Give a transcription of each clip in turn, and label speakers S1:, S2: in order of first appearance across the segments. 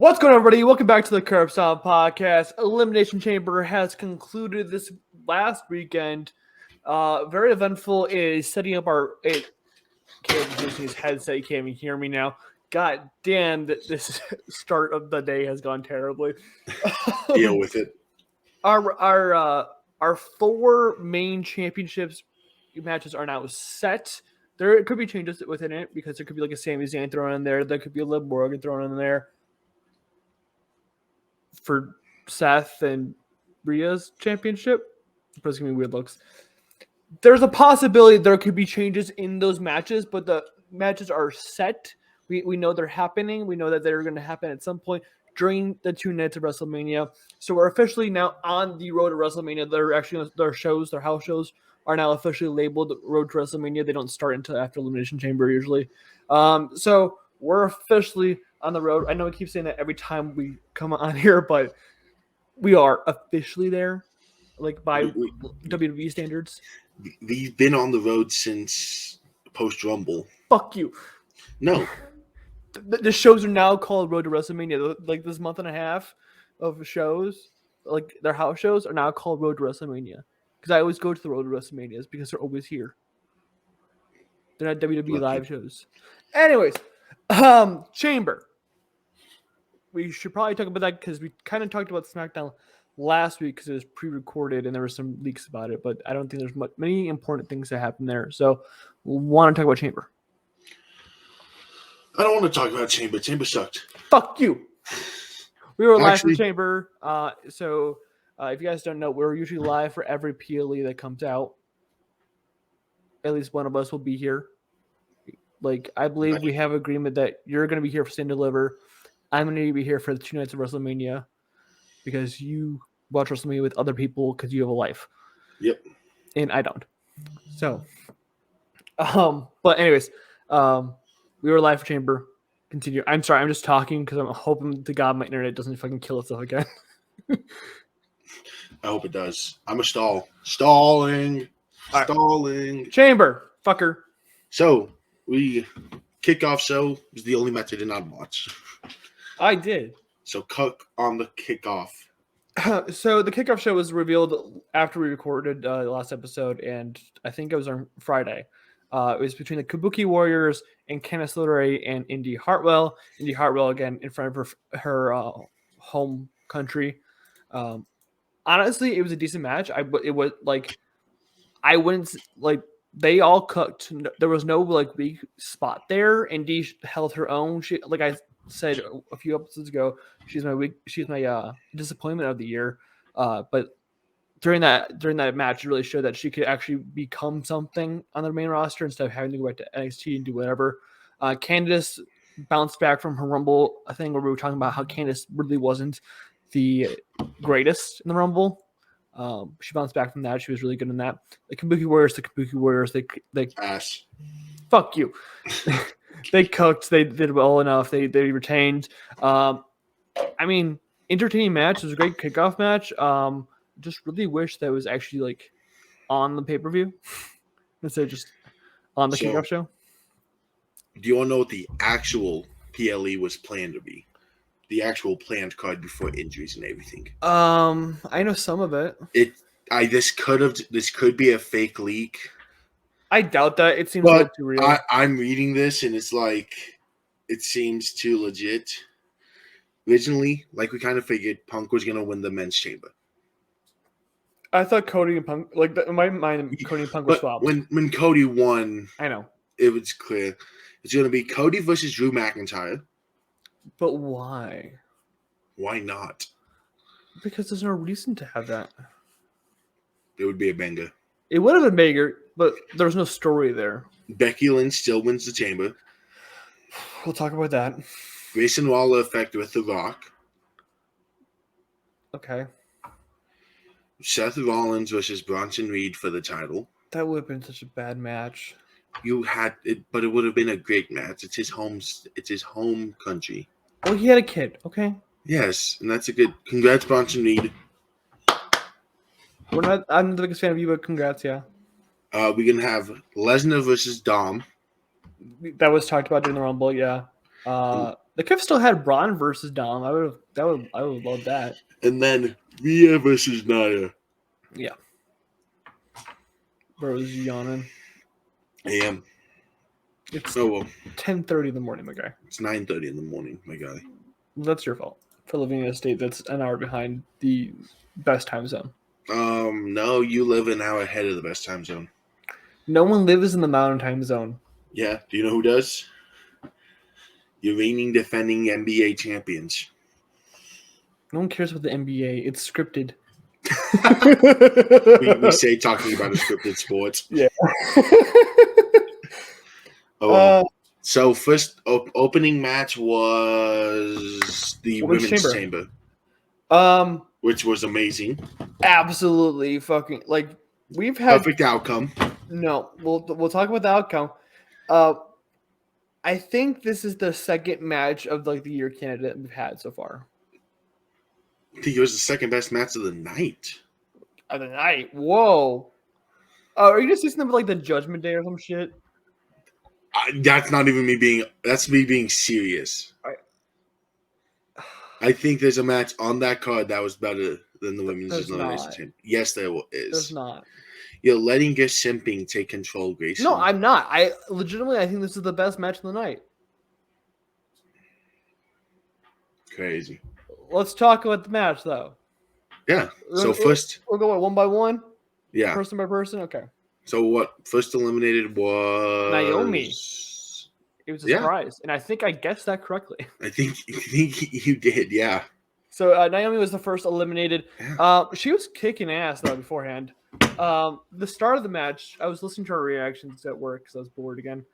S1: What's going on, everybody? Welcome back to the Stomp podcast. Elimination Chamber has concluded this last weekend. Very eventful. It is setting up our... Kaleb using his headset. You can't even hear me now. God damn, this start of the day has gone terribly.
S2: Deal with it.
S1: Our four main championships matches are now set. There could be changes within it because there could be like a Sami Zayn thrown in there. There could be a Liv Morgan thrown in there for Seth and Rhea's championship. But it's gonna be weird looks. There's a possibility there could be changes in those matches, but the matches are set. We know they're happening. We know that they're going to happen at some point during the 2 nights of WrestleMania. So we're officially now on the road to WrestleMania. Their shows, their house shows, are now officially labeled Road to WrestleMania. They don't start until after Elimination Chamber usually. So we're officially on the road. I know I keep saying that every time we come on here, but we are officially there, like by WWE standards.
S2: We've been on the road since post-Rumble.
S1: Fuck you.
S2: No.
S1: The shows are now called Road to WrestleMania. Like this month and a half of shows, like their house shows, are now called Road to WrestleMania. Because I always go to the Road to WrestleManias because they're always here. They're not WWE live shows. Anyways, Chamber. We should probably talk about that because we kind of talked about SmackDown last week because it was pre-recorded and there were some leaks about it, but I don't think there's many important things that happen there. So we want to talk about Chamber.
S2: I don't want to talk about Chamber. Chamber sucked.
S1: Fuck you. We were live from Chamber. So if you guys don't know, we're usually live for every PLE that comes out. At least one of us will be here. Like, I believe we have agreement that you're going to be here for Stand Deliver. I'm going to be here for the 2 nights of WrestleMania because you watch WrestleMania with other people because you have a life.
S2: Yep.
S1: And I don't. So, but anyways, we were live for Chamber. Continue. I'm sorry, I'm just talking because I'm hoping to God my internet doesn't fucking kill itself again.
S2: I hope it does. I'm a stall. Stalling.
S1: Right. Chamber. Fucker.
S2: So, kickoff show was the only match I did not watch.
S1: I did.
S2: So, Cook on the kickoff.
S1: So, the kickoff show was revealed after we recorded the last episode, and I think it was on Friday. It was between the Kabuki Warriors and Candice LeRae and Indy Hartwell. Indy Hartwell, again, in front of her home country. Honestly, it was a decent match. It was like, I wouldn't like, they all cooked. There was no like weak spot there. Indy held her own. She, like I said a few episodes ago, she's my disappointment of the year. But during that match, it really showed that she could actually become something on the main roster instead of having to go back to NXT and do whatever. Candice bounced back from her Rumble, a thing where we were talking about how Candice really wasn't the greatest in the Rumble. She bounced back from that. She was really good in that. The Kabuki Warriors, they
S2: ass.
S1: Fuck you. They cooked. They did well enough. They retained. I mean, entertaining match. It was a great kickoff match. Just really wish that was actually like on the pay-per-view instead of just on the kickoff show.
S2: Do you want to know what the actual PLE was planned to be? The actual planned card before injuries and everything.
S1: I know some of it.
S2: This could be a fake leak.
S1: I doubt that. It seems like too real.
S2: I'm reading this and it's like it seems too legit. Originally, like we kind of figured, Punk was gonna win the men's chamber.
S1: I thought Cody and Punk, like in my mind, Cody and Punk were swapped.
S2: When Cody won,
S1: I know
S2: it was clear it's gonna be Cody versus Drew McIntyre.
S1: But why?
S2: Why not?
S1: Because there's no reason to have that.
S2: It would be a banger.
S1: It would have been bigger, but there's no story there.
S2: Becky Lynch still wins the chamber.
S1: We'll talk about that.
S2: Grayson Waller effect with The Rock.
S1: Okay.
S2: Seth Rollins versus Bronson Reed for the title.
S1: That would have been such a bad match.
S2: You had it, but it would have been a great match. It's his home country.
S1: Well, he had a kid, okay?
S2: Yes, and that's a good. Congrats, Bronson Reed.
S1: I'm the biggest fan of you, but congrats, yeah.
S2: We're gonna have Lesnar versus Dom.
S1: That was talked about during the Rumble, yeah. They could have still had Braun versus Dom. I would love that.
S2: And then Rhea versus Nia.
S1: Yeah. Bro's yawning.
S2: I am.
S1: It's
S2: Oh well.
S1: 10:30 in the morning, my guy.
S2: It's 9:30 in the morning, my guy.
S1: That's your fault for living in a state that's an hour behind the best time zone.
S2: No, you live an hour ahead of the best time zone.
S1: No one lives in the mountain time zone.
S2: Yeah. Do you know who does? Your reigning defending NBA champions.
S1: No one cares about the NBA. It's scripted.
S2: we say talking about a scripted sports.
S1: Yeah.
S2: So first opening match was the Women's Chamber. Which was amazing.
S1: Absolutely fucking we've had
S2: perfect outcome.
S1: No, we'll talk about the outcome. I think this is the second match of the year candidate we've had so far.
S2: I think it was the second best match of the night.
S1: Of the night? Whoa! Are you just listening to the Judgment Day or some shit?
S2: That's not even me being. That's me being serious. I think there's a match on that card that was better than the Women's Elimination Chamber. Yes, there is.
S1: There's not.
S2: You're letting your simping take control, Grayson.
S1: No, I'm not. I think this is the best match of the night.
S2: Crazy.
S1: Let's talk about the match, though.
S2: Yeah. So first,
S1: we'll go one by one.
S2: Yeah.
S1: Person by person. Okay.
S2: So what? First eliminated was
S1: Naomi. It was a surprise, and I think I guessed that correctly.
S2: I think you did. Yeah.
S1: So Naomi was the first eliminated. Yeah. She was kicking ass though beforehand. The start of the match, I was listening to her reactions at work because I was bored again.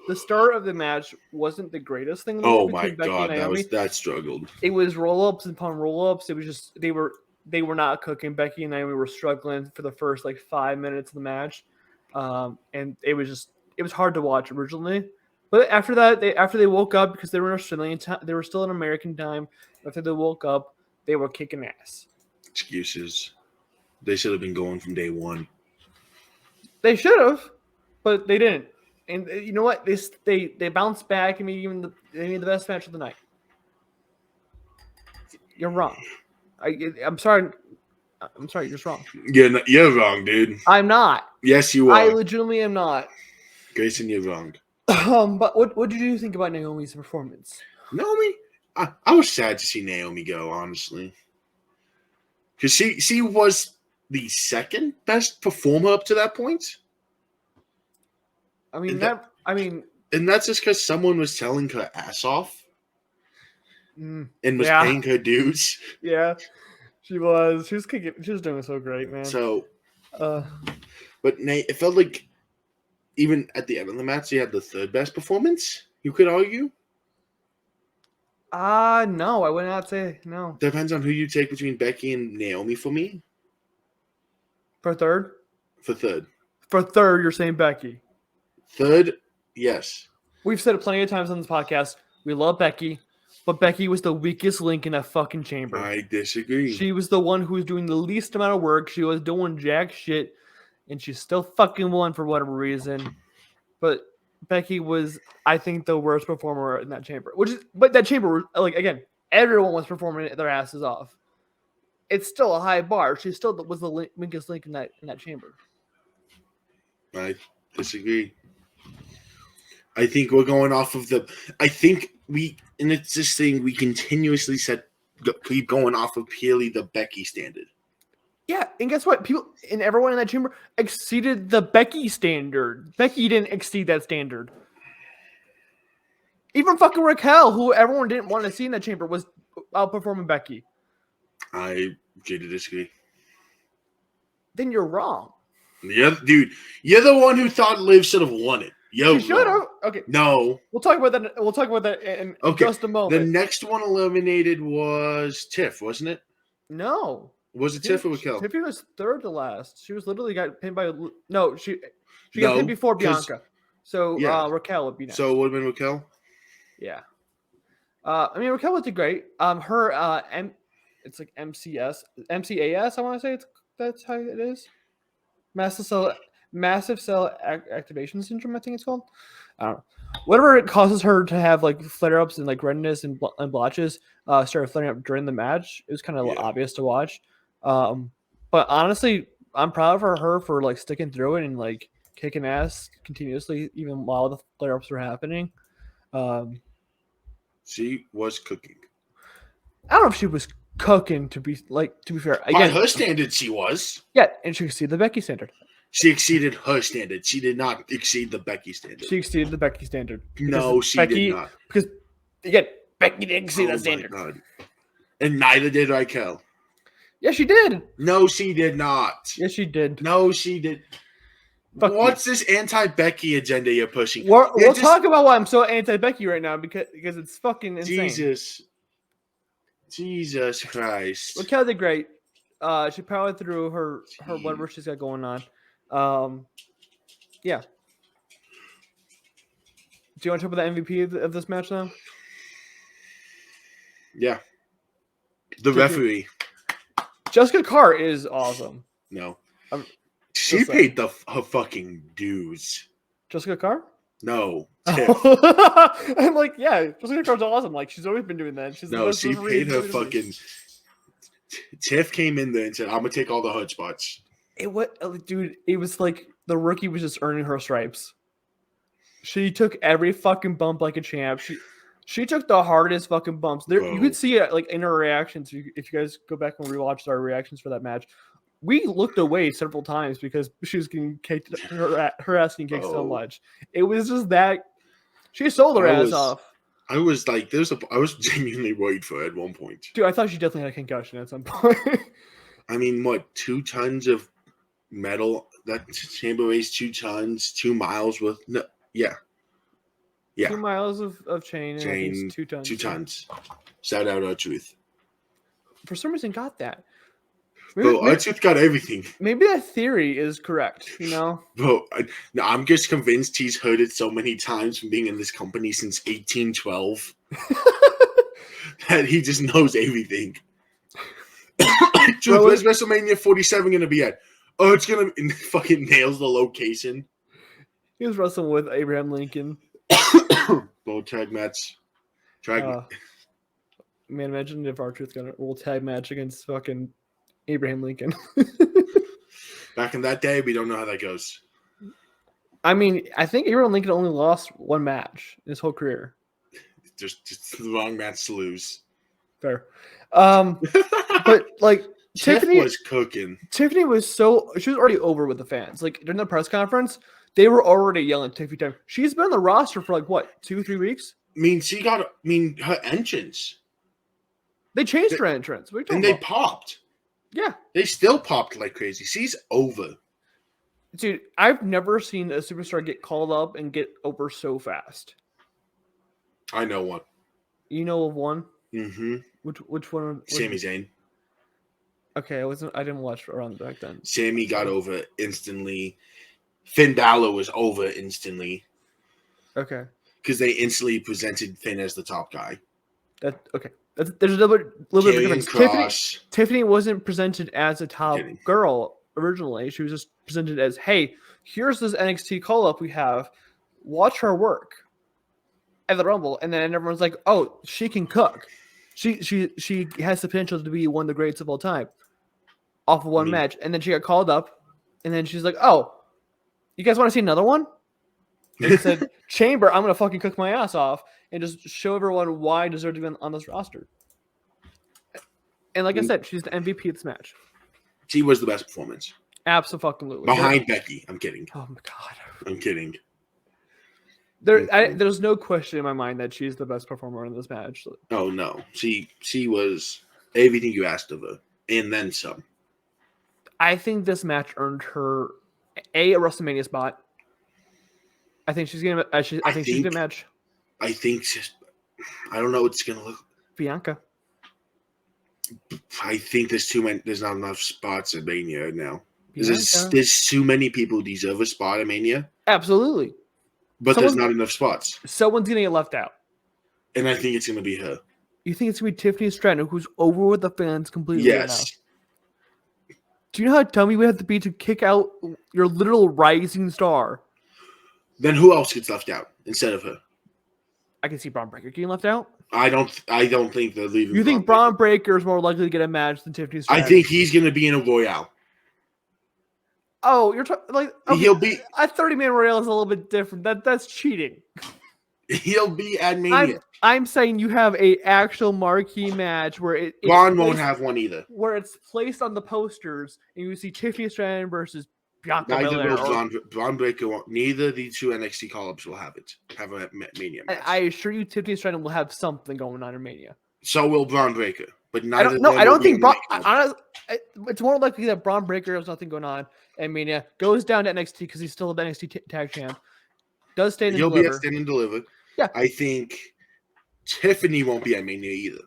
S1: The start of the match wasn't the greatest thing.
S2: Oh my god, that struggled.
S1: It was roll ups upon roll ups. It was just they were not cooking. Becky and Naomi were struggling for the first 5 minutes of the match, and it was hard to watch originally. But after that, after they woke up because they were in Australian time, they were still in American time. After they woke up, they were kicking ass.
S2: Excuses. They should have been going from day one.
S1: They should have, but they didn't. And you know what? They bounced back and they made the best match of the night. You're wrong. I'm sorry. I'm sorry. You're just wrong.
S2: You're wrong, dude.
S1: I'm not.
S2: Yes, you are.
S1: I legitimately am not.
S2: Grayson, you're wrong.
S1: But what did you think about Naomi's performance?
S2: Naomi, I was sad to see Naomi go, honestly, because she was the second best performer up to that point.
S1: And
S2: that's just because someone was selling her ass off and was paying her dues.
S1: Yeah, she was. She was kicking. She was doing so great, man.
S2: So, but it felt like even at the end of the match, she had the third best performance. You could argue.
S1: No, I would not say no.
S2: Depends on who you take between Becky and Naomi for me.
S1: For third?
S2: For third.
S1: For third, you're saying Becky.
S2: Third, yes.
S1: We've said it plenty of times on this podcast. We love Becky, but Becky was the weakest link in that fucking chamber.
S2: I disagree.
S1: She was the one who was doing the least amount of work. She was doing jack shit, and she still fucking won for whatever reason. But Becky was, I think, the worst performer in that chamber. But that chamber, again, everyone was performing their asses off. It's still a high bar. She still was the weakest link in that chamber.
S2: I disagree. I think we're going off of and it's this thing we continuously keep going off of purely the Becky standard.
S1: Yeah, and guess what? Everyone in that chamber exceeded the Becky standard. Becky didn't exceed that standard. Even fucking Raquel, who everyone didn't want to see in that chamber, was outperforming Becky.
S2: I disagree.
S1: Then you're wrong.
S2: Yeah, dude, you're the one who thought Liv should have won it.
S1: She should have. Okay.
S2: No.
S1: We'll talk about that. We'll talk about that in just a moment.
S2: The next one eliminated was Tiff, wasn't it?
S1: No.
S2: Was it Tiff or Raquel?
S1: Tiffany was third to last. She was literally got pinned by she got pinned before Bianca. So Raquel would be next.
S2: So it would have been Raquel?
S1: Yeah. Raquel would do great. It's like MCAS, I want to say that's how it is. massive cell activation syndrome, I think it's called. I don't know. Whatever it causes her to have like flare-ups and like redness and blotches started flaring up during the match. It was kind of obvious to watch. But honestly, I'm proud of her for like sticking through it and like kicking ass continuously even while the flare-ups were happening.
S2: She was cooking.
S1: I don't know if she was cooking to be fair.
S2: Again, by her standard, she was.
S1: Yeah, and she exceeded the Becky standard.
S2: She exceeded her standard. She did not exceed the Becky standard.
S1: She exceeded the Becky standard.
S2: No, she did not.
S1: Because again, Becky didn't exceed that standard.
S2: God. And neither did Raquel.
S1: Yeah, she did.
S2: No, she did not.
S1: Yes, she did.
S2: No, she did. What's this anti-Becky agenda you're pushing?
S1: We'll talk about why I'm so anti-Becky right now because it's fucking insane.
S2: Jesus Christ.
S1: Raquel did great. She powered through her whatever she's got going on. Yeah. Do you want to talk about the MVP of this match now?
S2: Yeah. The referee.
S1: Jessica Carr is awesome.
S2: No. She paid her fucking dues.
S1: Jessica Carr?
S2: No.
S1: Tiff. I'm like, yeah, Jessica Carr's awesome. Like, she's always been doing that.
S2: She paid her fucking... Tiff came in there and said, I'm going to take all the hard spots.
S1: It was like the rookie was just earning her stripes. She took every fucking bump like a champ. She took the hardest fucking bumps. You could see it like in her reactions. If you guys go back and rewatch our reactions for that match, we looked away several times because she was getting kicked. Her ass getting kicked so much. It was just that she sold her ass off.
S2: I was like, I was genuinely worried for her at one point.
S1: Dude, I thought she definitely had a concussion at some point.
S2: I mean, what, 2 tons of metal? That chamber weighs 2 tons, 2 miles worth. No, yeah.
S1: 2 miles of chain and 2 tons.
S2: 2 tons. Shout out R-Truth.
S1: For some reason, got that.
S2: Bro, R-Truth got everything.
S1: Maybe that theory is correct, you know?
S2: Bro, I'm just convinced he's heard it so many times from being in this company since 1812 that he just knows everything. Dude, where's WrestleMania 47 going to be at? Oh, it's going to fucking nails the location.
S1: He was wrestling with Abraham Lincoln.
S2: Little tag match.
S1: Man, imagine if R-Truth got a little tag match against fucking Abraham Lincoln.
S2: Back in that day, we don't know how that goes.
S1: I mean, I think Abraham Lincoln only lost 1 match in his whole career.
S2: Just the wrong match to lose.
S1: Fair. But like Tiffany
S2: was cooking.
S1: Tiffany she was already over with the fans. Like during the press conference, they were already yelling Tiffany time. She's been on the roster for like what, 2-3 weeks?
S2: I mean, her entrance.
S1: They changed her entrance.
S2: They popped.
S1: Yeah.
S2: They still popped like crazy. She's over.
S1: Dude, I've never seen a superstar get called up and get over so fast.
S2: I know one.
S1: You know of one?
S2: Mm-hmm.
S1: Which one?
S2: Sami Zayn.
S1: Okay, I didn't watch around back then.
S2: Sami got over instantly. Finn Balor was over instantly.
S1: Okay.
S2: Because they instantly presented Finn as the top guy. There's
S1: a little bit of difference. Tiffany wasn't presented as a top girl originally. She was just presented as, hey, here's this NXT call-up we have. Watch her work at the Rumble. And then everyone's like, oh, she can cook. She has the potential to be one of the greats of all time off of one match. And then she got called up. And then she's like, oh, you guys want to see another one? And he said, Chamber, I'm going to fucking cook my ass off and just show everyone why I deserve to be on this roster. And like I said, she's the MVP of this match.
S2: She was the best performance.
S1: Absolutely.
S2: Behind Becky. I'm kidding.
S1: Oh, my God.
S2: I'm kidding.
S1: There's no question in my mind that she's the best performer in this match.
S2: Oh, no. She was everything you asked of her, and then some.
S1: I think this match earned her a WrestleMania spot. I think she's gonna. She's gonna match.
S2: I don't know what it's gonna look.
S1: Bianca.
S2: I think there's not enough spots at Mania right now. There's too many people who deserve a spot at Mania.
S1: Absolutely.
S2: But there's not enough spots.
S1: Someone's gonna get left out.
S2: And I think it's gonna be her.
S1: You think it's gonna be Tiffany Stratton, who's over with the fans completely?
S2: Yes.
S1: Right Do you know how dumb you would have to be to kick out your literal rising star?
S2: Then who else gets left out instead of her?
S1: I can see Braun Breaker getting left out.
S2: I don't think they're leaving.
S1: You think Braun Breaker is more likely to get a match than Tiffany Stratton?
S2: I think he's going to be in a Royale.
S1: Oh, you're talking like okay,
S2: he'll be
S1: a 30-man Royale is a little bit different. That's cheating.
S2: He'll be at Mania.
S1: I'm saying you have a actual marquee match where
S2: Braun won't have one either.
S1: Where it's placed on the posters and you see Tiffany Stratton versus Bianca Belair.
S2: Braun Breaker won't. Neither of the two NXT call-ups will have it. Have a Mania match.
S1: I assure you, Tiffany Stratton will have something going on in Mania.
S2: So will Braun Breaker, but
S1: neither. I don't think Braun. It's more likely that Braun Breaker has nothing going on in Mania. Goes down to NXT because he's still the NXT tag champ. Does stand and deliver.
S2: He'll be at Stand and Deliver. Yeah, I think Tiffany won't be at Mania either.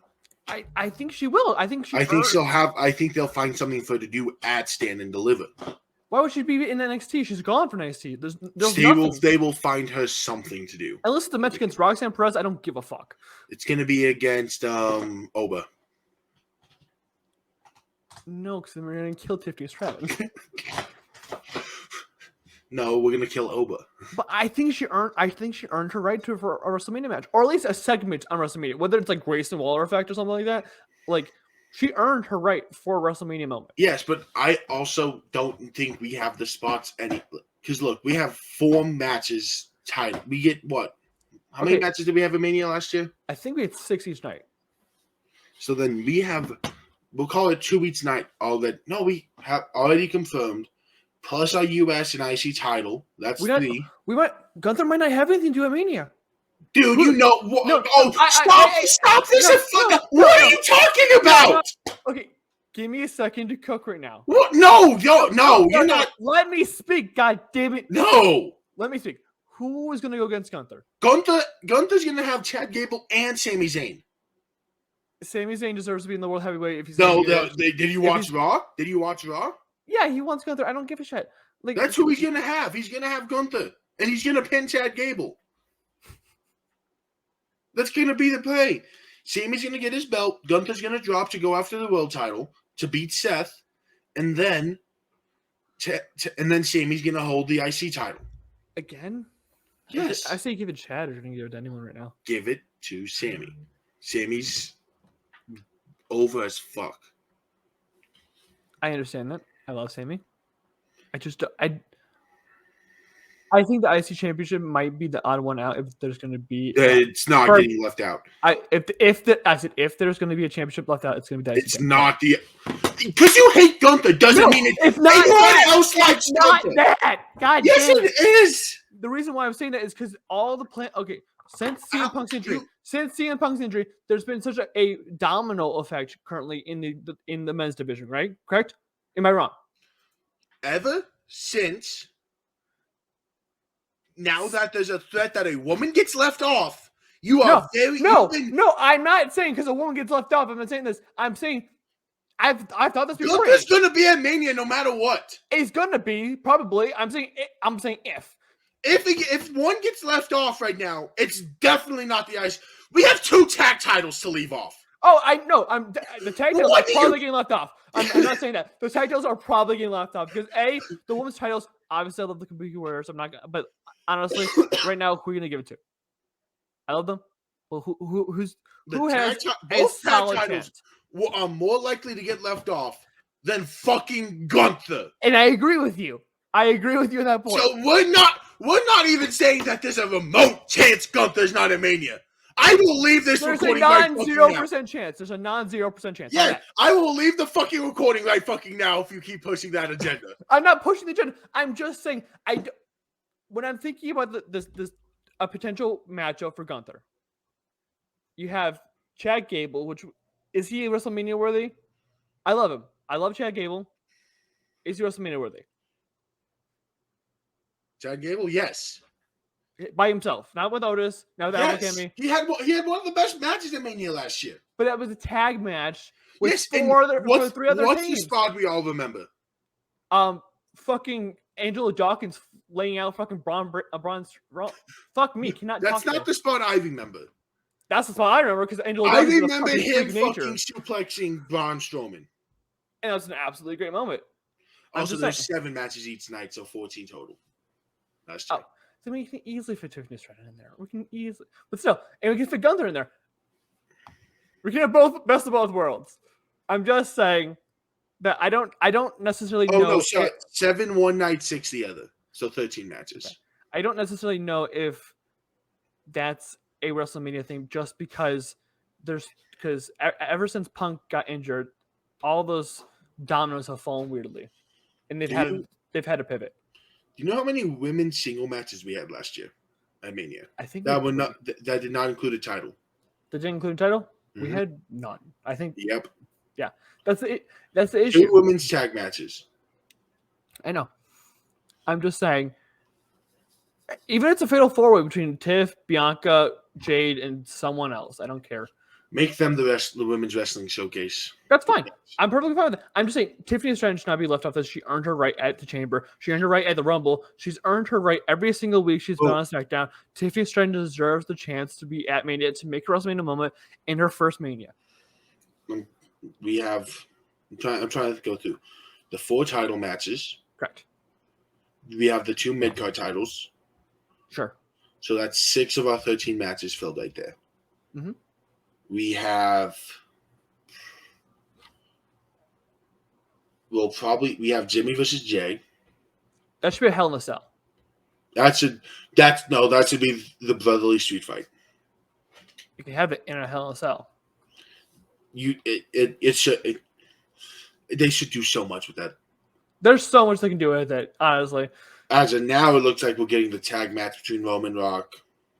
S1: I think she will. I think she'll
S2: have. I think they'll find something for her to do at Stand and Deliver.
S1: Why would she be in NXT? She's gone from NXT. There's nothing.
S2: They will find her something to do.
S1: Unless it's the match against Roxanne Perez, I don't give a fuck.
S2: It's gonna be against Oba.
S1: No, because then we're gonna kill Tiffany Stratton.
S2: No, we're gonna kill Oba.
S1: But I think she earned her right to for a WrestleMania match, or at least a segment on WrestleMania. Whether it's like Grayson Waller effect or something like that, like she earned her right for a WrestleMania moment.
S2: Yes, but I also don't think we have the spots because look, we have 4 matches tied. We get what? How many matches did we have in Mania last year?
S1: I think we had 6 each night.
S2: So then we'll call it 2 each night. We have already confirmed. Plus our US and IC title. That's 3.
S1: Gunther might not have anything to do at Mania.
S2: Dude, stop this! What are you talking about?
S1: Okay, give me a second to cook right now.
S2: What? No, you're not.
S1: Let me speak, god damn it.
S2: No.
S1: Let me speak. Who is going to go against Gunther?
S2: Gunther's going to have Chad Gable and Sami Zayn.
S1: Sami Zayn deserves to be in the World Heavyweight if he's
S2: did you watch Raw? Did you watch Raw?
S1: Yeah, he wants Gunther. I don't give a shit. Like,
S2: that's who he's going to have. He's going to have Gunther. And he's going to pin Chad Gable. That's going to be the play. Sami's going to get his belt. Gunther's going to drop to go after the world title to beat Seth. And then Sami's going to hold the IC title.
S1: Again?
S2: Yes.
S1: I say give it to Chad or you're going to give it to anyone right now.
S2: Give it to Sami. Sami's over as fuck.
S1: I understand that. I love Sami. I think the IC Championship might be the odd one out if there's going to be.
S2: It's not getting left out.
S1: If there's going to be a championship left out, it's going to be the IC.
S2: It's not because you hate Gunther doesn't mean
S1: it's not.
S2: Anyone else likes
S1: Gunther. Not that. God
S2: yes,
S1: damn
S2: it is.
S1: The reason why I'm saying that is because all the plan. Okay, since CM Punk's injury, there's been such a domino effect currently in the men's division. Right? Correct? Am I wrong?
S2: Ever since. Now that there's a threat that a woman gets left off, No,
S1: I'm not saying because a woman gets left off. I'm not saying this. I'm saying I've thought this before.
S2: Gunther's going to be at Mania no matter what.
S1: It's going to be probably. I'm saying
S2: if one gets left off right now, it's definitely not the IC. We have 2 tag titles to leave off.
S1: Oh, I know. The tag titles are probably getting left off. I'm not saying that. The tag titles are probably getting left off because the women's titles. Obviously, I love the Kabuki Warriors. I'm not, but honestly, right now, who are you gonna give it to? I love them. Well, who has a solid chance?
S2: Are more likely to get left off than fucking Gunther.
S1: And I agree with you. I agree with you at that point.
S2: So we're not even saying that there's a remote chance Gunther's not in Mania. I will leave this recording right fucking now.
S1: There's a non-0% chance. There's a non-0% chance.
S2: Yeah, I will leave the fucking recording right fucking now if you keep pushing that agenda.
S1: I'm not pushing the agenda. I'm just saying when I'm thinking about this a potential matchup for Gunther, you have Chad Gable, which is he WrestleMania worthy? I love him. I love Chad Gable. Is he WrestleMania worthy?
S2: Chad Gable, yes.
S1: By himself, not with Otis, not with Albuquerque.
S2: He had one of the best matches in Mania last year.
S1: But that was a tag match with 3 other
S2: what's
S1: teams.
S2: What's the spot we all remember?
S1: Fucking Angelo Dawkins laying out fucking Braun. Fuck me, cannot.
S2: That's not the spot I remember.
S1: That's the spot I remember because Angelo.
S2: I remember him fucking suplexing Braun Strowman,
S1: and that was an absolutely great moment. I'm
S2: Also,
S1: just
S2: there's
S1: saying.
S2: 7 matches each night, so 14 total. That's true.
S1: Oh, so we can easily fit Tiffany Stratton in there. We can easily, but still, and we can fit Gunther in there. We can have both best of both worlds. I'm just saying that I don't necessarily
S2: Oh,
S1: know.
S2: no, sorry. 7 one night, 6 the other. So 13 matches.
S1: Okay. I don't necessarily know if that's a WrestleMania thing, just because ever since Punk got injured, all those dominoes have fallen weirdly, and they've had to pivot.
S2: Do you know how many women's single matches we had last year at Mania?
S1: I think
S2: That did not include a title.
S1: That didn't include a title.
S2: Mm-hmm.
S1: We had none. I think.
S2: Yep.
S1: Yeah, that's the issue.
S2: 2 women's tag matches.
S1: I know. I'm just saying. Even if it's a fatal 4-way between Tiff, Bianca, Jade, and someone else, I don't care.
S2: Make them the women's wrestling showcase.
S1: That's fine. I'm perfectly fine with it. I'm just saying Tiffany Stratton should not be left off this. She earned her right at the Chamber. She earned her right at the Rumble. She's earned her right every single week she's been on SmackDown. Tiffany Stratton deserves the chance to be at Mania, to make her WrestleMania moment in her first Mania.
S2: We have. I'm trying to go through the 4 title matches.
S1: Correct.
S2: We have the 2 mid-card titles.
S1: Sure.
S2: So that's 6 of our 13 matches filled right there.
S1: Mm-hmm.
S2: We have. We have Jimmy versus Jay.
S1: That should be a Hell in a Cell.
S2: That should be the brotherly street fight.
S1: You can have it in a Hell in a Cell.
S2: They should do so much with that.
S1: There's so much they can do with it, honestly.
S2: As of now, it looks like we're getting the tag match between Roman Rock,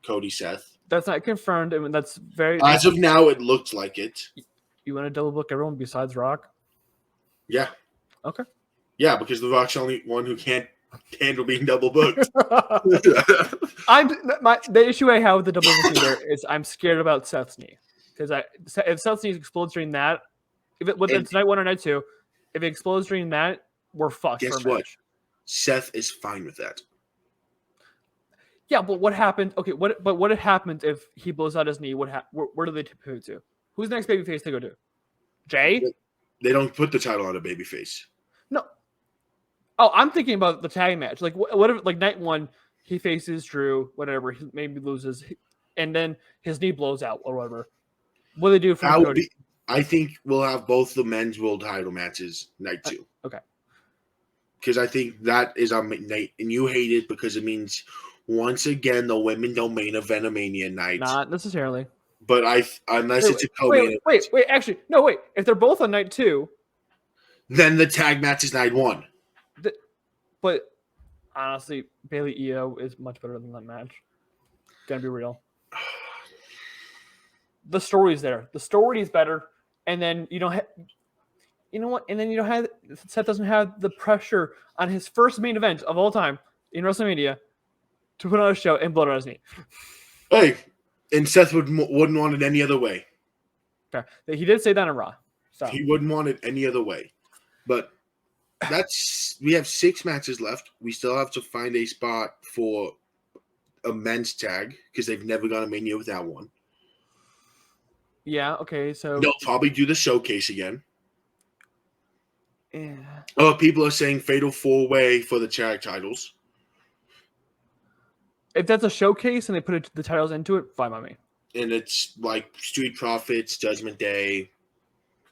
S2: Cody, Seth.
S1: That's not confirmed. I mean, that's very.
S2: As of now, it looked like it.
S1: You want to double book everyone besides Rock?
S2: Yeah.
S1: Okay.
S2: Yeah, because the Rock's the only one who can't handle being double booked.
S1: The issue I have with the double booking there is I'm scared about Seth's knee, because if Seth's knee explodes during that, whether it's night 1 or night 2, if it explodes during that, we're fucked.
S2: Guess what? Seth is fine with that.
S1: Yeah, but what happened? Okay, what happens if he blows out his knee? Where do they pivot to? Who's the next babyface to go to? Jay?
S2: They don't put the title on a babyface.
S1: No. Oh, I'm thinking about the tag match. Like, what if, like, night 1, he faces Drew, whatever, he maybe loses, and then his knee blows out or whatever. What do they do for Cody?
S2: I think we'll have both the men's world title matches night 2.
S1: Okay.
S2: Because I think that is our night, and you hate it because it means once again the women don't main event a Mania night.
S1: Not necessarily.
S2: But unless it's a co-main
S1: event. Wait. Actually, no. Wait. If they're both on night 2,
S2: then the tag match is night 1.
S1: But honestly, Bayley Io is much better than that match. Gonna be real. The story's there. The story is better, and then you don't have. You know what? And then you don't have. Seth doesn't have the pressure on his first main event of all time in WrestleMania to put on a show and blow it on his knee.
S2: Hey, and Seth wouldn't want it any other way.
S1: Okay. He did say that on Raw. So
S2: he wouldn't want it any other way. But we have 6 matches left. We still have to find a spot for a men's tag because they've never gone a Mania without one.
S1: Yeah. Okay. So
S2: they'll probably do the showcase again.
S1: Yeah.
S2: Oh, people are saying fatal 4-way for the tag titles.
S1: If that's a showcase and they put the titles into it, fine by me.
S2: And it's like Street Profits, Judgment Day,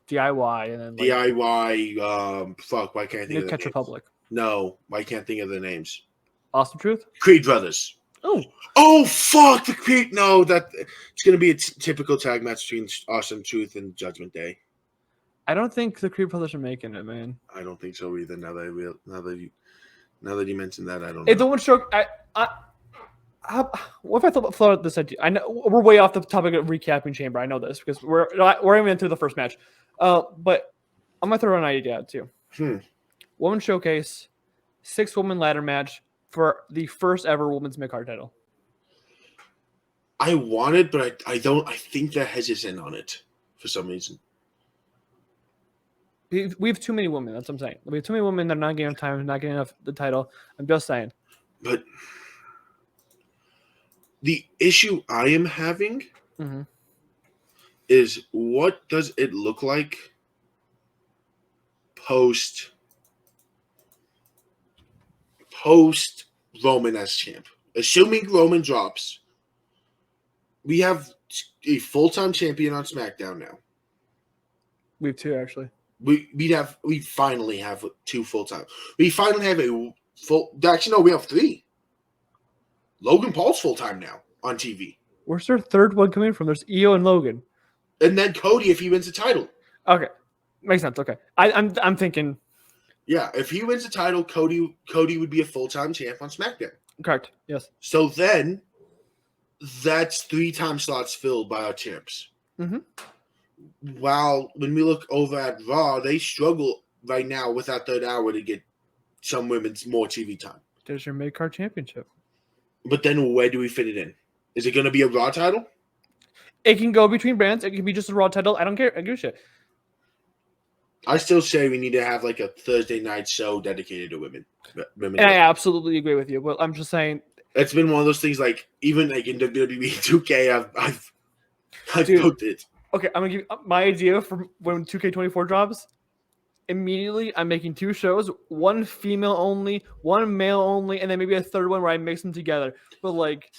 S1: DIY, and then
S2: DIY. Why can't I think of the
S1: Catch
S2: names?
S1: Republic.
S2: No, I can't think of the names.
S1: Awesome Truth.
S2: Creed Brothers. Oh, fuck the Creed. No, it's gonna be a typical tag match between Awesome Truth and Judgment Day.
S1: I don't think the Creed Brothers are making it, man.
S2: I don't think so either. Now that you mentioned that, I don't know.
S1: If the one stroke, what if I thought this idea? I know we're way off the topic of recapping Chamber. I know this because we're even into the first match. But I'm gonna throw an idea out too. Woman showcase, 6-woman ladder match for the first ever women's mid-card title.
S2: I want it, but I don't. I think they're hesitant on it for some reason.
S1: We have too many women. That's what I'm saying. We have too many women that are not getting enough time, not getting enough the title. I'm just saying.
S2: But the issue I am having is, what does it look like post post Roman as champ. Assuming Roman drops, we have a full-time champion on SmackDown now.
S1: We have two, actually.
S2: We finally have two full-time. We finally have a full. Actually, no, we have three. Logan Paul's full-time now on TV.
S1: Where's their third one coming from? There's Io and Logan.
S2: And then Cody if he wins the title.
S1: Okay. Makes sense. Okay. I'm thinking.
S2: Yeah, if he wins the title, Cody would be a full-time champ on SmackDown.
S1: Correct. Yes.
S2: So then that's 3 time slots filled by our champs.
S1: Mm-hmm.
S2: While when we look over at Raw, they struggle right now with that third hour to get some women's more TV time.
S1: There's your mid-card championship.
S2: But then where do we fit it in? Is it going to be a Raw title?
S1: It can go between brands. It can be just a Raw title. I don't care. I give a shit.
S2: I still say we need to have like a Thursday night show dedicated to women.
S1: And I absolutely agree with you. But I'm just saying.
S2: It's been one of those things like even like in WWE 2K, I've booked it.
S1: Okay, I'm going to give you my idea for when 2K24 drops. Immediately, I'm making 2 shows, one female only, one male only, and then maybe a third one where I mix them together. But like,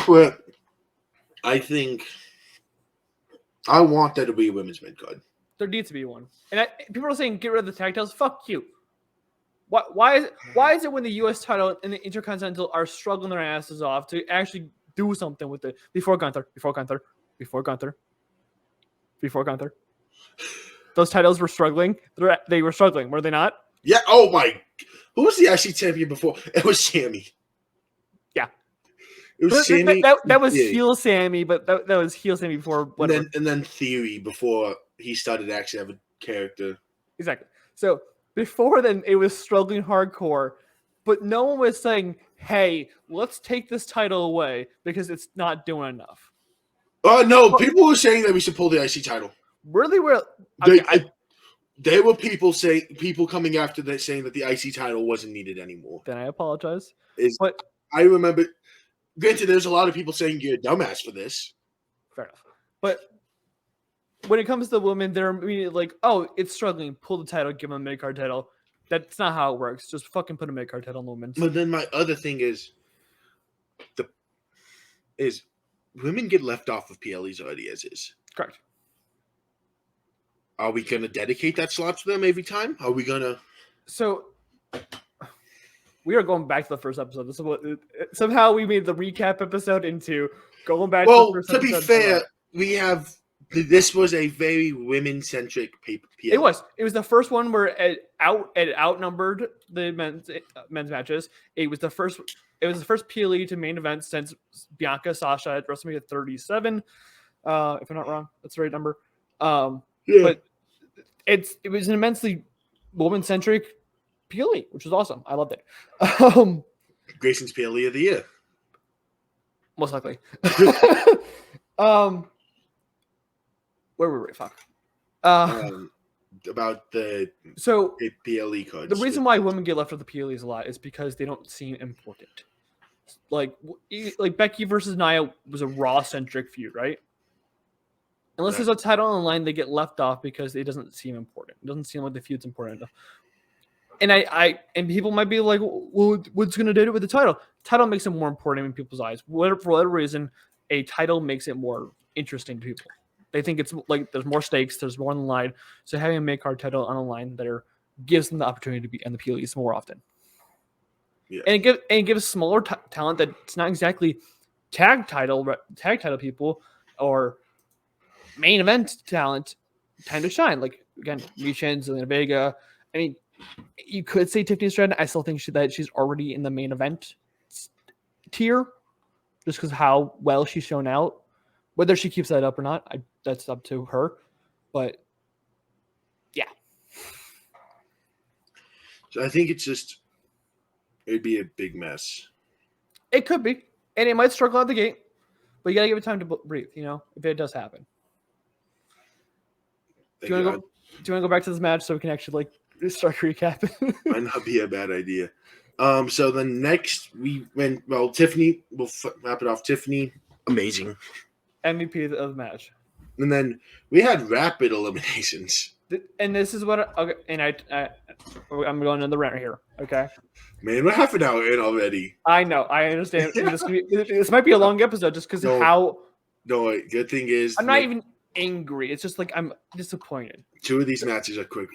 S2: but I think I want there to be a women's mid-card.
S1: There needs to be one. And people are saying get rid of the tag titles. Fuck you. Why is it when the U.S. title and the Intercontinental are struggling their asses off to actually do something with it before Gunther? Those titles were struggling. They were struggling, were they not?
S2: Yeah. Oh my! Who was the IC champion before? It was Sammy.
S1: Yeah.
S2: It was Sammy.
S1: That was heel Sammy, but that was heel Sammy before. Whatever.
S2: And then Theory before he started to actually have a character.
S1: Exactly. So before then, it was struggling hardcore, but no one was saying, "Hey, let's take this title away because it's not doing enough."
S2: Oh no! People were saying that we should pull the IC title.
S1: Really?
S2: There were people coming after that saying that the IC title wasn't needed anymore.
S1: Then I apologize.
S2: But I remember, granted, there's a lot of people saying you're a dumbass for this.
S1: Fair enough. But when it comes to women, they're immediately like, oh, it's struggling. Pull the title, give them a mid-card title. That's not how it works. Just fucking put a mid-card title on women.
S2: But then my other thing is women get left off of PLEs already as is.
S1: Correct.
S2: Are we going to dedicate that slot to them every time? Are we going to?
S1: So we are going back to the first episode. This is what somehow we made the recap episode into going back.
S2: Well,
S1: to the first
S2: to be fair, this was a very women-centric PLE.
S1: It was. It was the first one where it outnumbered the men's matches. It was the first PLE to main event since Bianca Sasha at WrestleMania 37. If I'm not wrong, that's the right number.
S2: Yeah.
S1: But it was an immensely woman-centric PLE, which was awesome. I loved it.
S2: Grayson's PLE of the year.
S1: Most likely. Where were we? Fuck.
S2: About the PLE cards.
S1: The reason why women get left off the PLEs a lot is because they don't seem important. Like Becky versus Nia was a Raw-centric feud, right? Unless there's a title on the line, they get left off because it doesn't seem important. It doesn't seem like the feud's important enough. And and people might be like, well, what's going to do it with the title? Title makes it more important in people's eyes. For whatever reason, a title makes it more interesting to people. They think it's like there's more stakes, there's more on the line. So having a mid-card title on the line gives them the opportunity to be in the PLEs more often.
S2: Yeah.
S1: And it gives smaller talent that's not exactly tag title people or main event talent time to shine. Like again, Michin, Zelina Vega. I mean, you could say Tiffany Stratton. I still think that she's already in the main event tier, just because how well she's shown out. Whether she keeps that up or not, that's up to her. But yeah,
S2: so I think it'd be a big mess.
S1: It could be, and it might struggle out the gate, but you gotta give it time to breathe. If it does happen. Do you want to go back to this match so we can actually start recapping?
S2: Might not be a bad idea. So then next Tiffany. We'll wrap it off. Tiffany, amazing
S1: MVP of the match.
S2: And then we had rapid eliminations.
S1: And this is what okay, and I'm going on the rant here. Okay,
S2: Man, we're half an hour in already.
S1: I know, I understand. This might be a long episode just because of how.
S2: No, good thing is
S1: I'm not even angry. It's just like I'm disappointed.
S2: 2 of these matches are quick.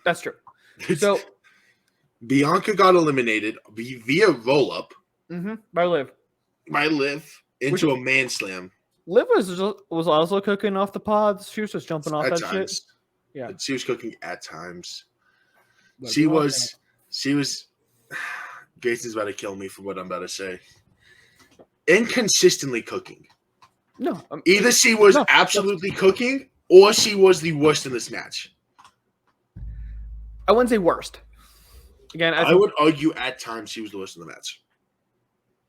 S1: That's true. So
S2: Bianca got eliminated via roll up
S1: by Liv.
S2: By Liv into a man slam.
S1: Liv was also cooking off the pods. She was just jumping off that shit. Yeah,
S2: she was cooking at times. She was. Grayson's about to kill me for what I'm about to say. Inconsistently cooking.
S1: No.
S2: Either she was absolutely cooking or she was the worst in this match.
S1: I wouldn't say worst. Again,
S2: I would argue at times she was the worst in the match.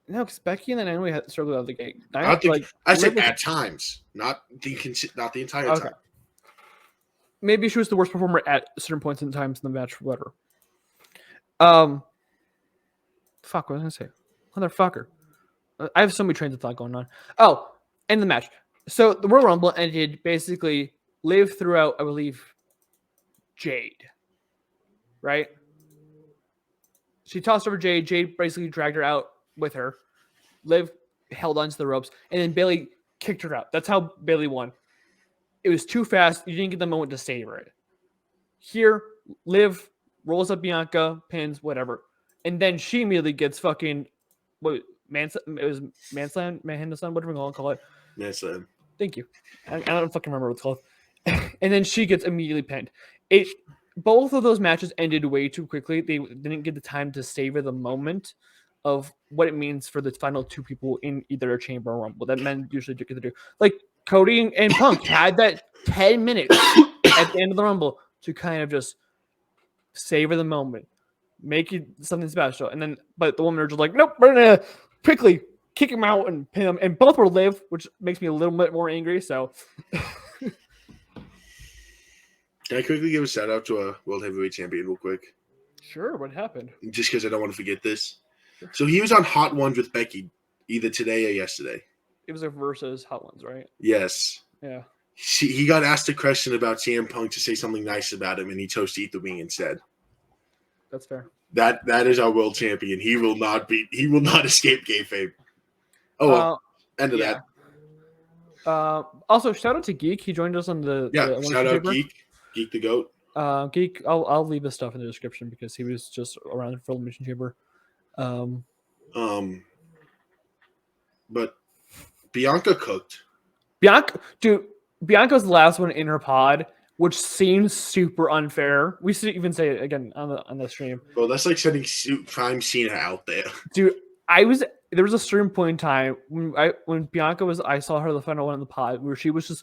S1: No, because Becky and then Emily had struggled out of the gate.
S2: I said at times, not the entire time.
S1: Maybe she was the worst performer at certain points in times in the match, whatever. Fuck, what was I gonna say? Motherfucker. I have so many trains of thought going on. Oh, and the match. So the Royal Rumble ended basically Liv throughout, I believe, Jade. Right? She tossed over Jade. Jade basically dragged her out with her. Liv held onto the ropes. And then Bayley kicked her out. That's how Bayley won. It was too fast. You didn't get the moment to savor it. Here, Liv rolls up Bianca, pins, whatever. And then she immediately gets fucking Manslam, Manhandle, whatever you want to call it.
S2: Manslam.
S1: Thank you. I don't fucking remember what it's called. And then she gets immediately pinned. Both of those matches ended way too quickly. They didn't get the time to savor the moment of what it means for the final 2 people in either a chamber or rumble that men usually get to do. Like Cody and Punk had that 10 minutes at the end of the rumble to kind of just savor the moment, make it something special. And then, but the women are just like, nope, we're gonna quickly kick him out and pin him. And both were Liv, which makes me a little bit more angry. So.
S2: Can I quickly give a shout out to a World Heavyweight Champion real quick?
S1: Sure, what happened?
S2: Just because I don't want to forget this. Sure. So he was on Hot Ones with Becky either today or yesterday.
S1: It was a versus Hot Ones, right?
S2: Yes.
S1: Yeah.
S2: He got asked a question about CM Punk to say something nice about him, and he chose to eat the wing instead.
S1: That's fair.
S2: That is our world champion. He will not escape kayfabe. Oh well. End of that.
S1: Also, shout out to Geek. He joined us on the
S2: shout out Geek. Geek the GOAT.
S1: Geek, I'll leave his stuff in the description because he was just around for Elimination Chamber.
S2: But Bianca cooked.
S1: Bianca was the last one in her pod, which seems super unfair. We should even say it again on the stream.
S2: Well, that's like sending Prime Cena out there.
S1: Dude, there was a certain point in time when Bianca was, I saw her the final one in the pod where she was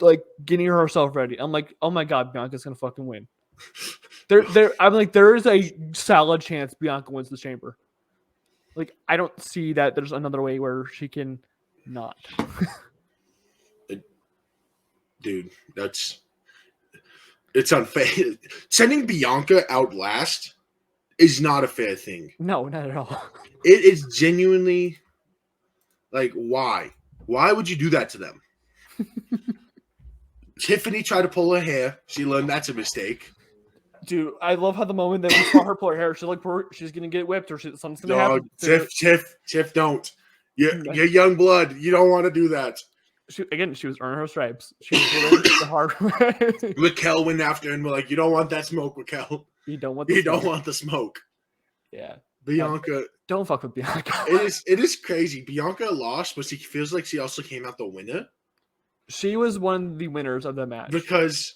S1: like getting herself ready. I'm like, oh my god, Bianca's gonna fucking win. I'm like, there is a solid chance Bianca wins the chamber. Like, I don't see that there's another way where she can not.
S2: Dude, it's unfair. Sending Bianca out last is not a fair thing.
S1: No, not at all.
S2: It is genuinely like, why? Why would you do that to them? Tiffany tried to pull her hair. She learned that's a mistake.
S1: Dude, I love how the moment that we saw her pull her hair, she's gonna get whipped or something's gonna happen.
S2: Tiff, don't. You're young blood. You don't want to do that.
S1: She was earning her stripes. She was doing the hard way.
S2: Raquel went after her and we're like, you don't want that smoke, Raquel.
S1: You don't want
S2: the smoke.
S1: Yeah.
S2: Bianca.
S1: Don't fuck with Bianca.
S2: It is crazy. Bianca lost, but she feels like she also came out the winner.
S1: She was one of the winners of the match.
S2: Because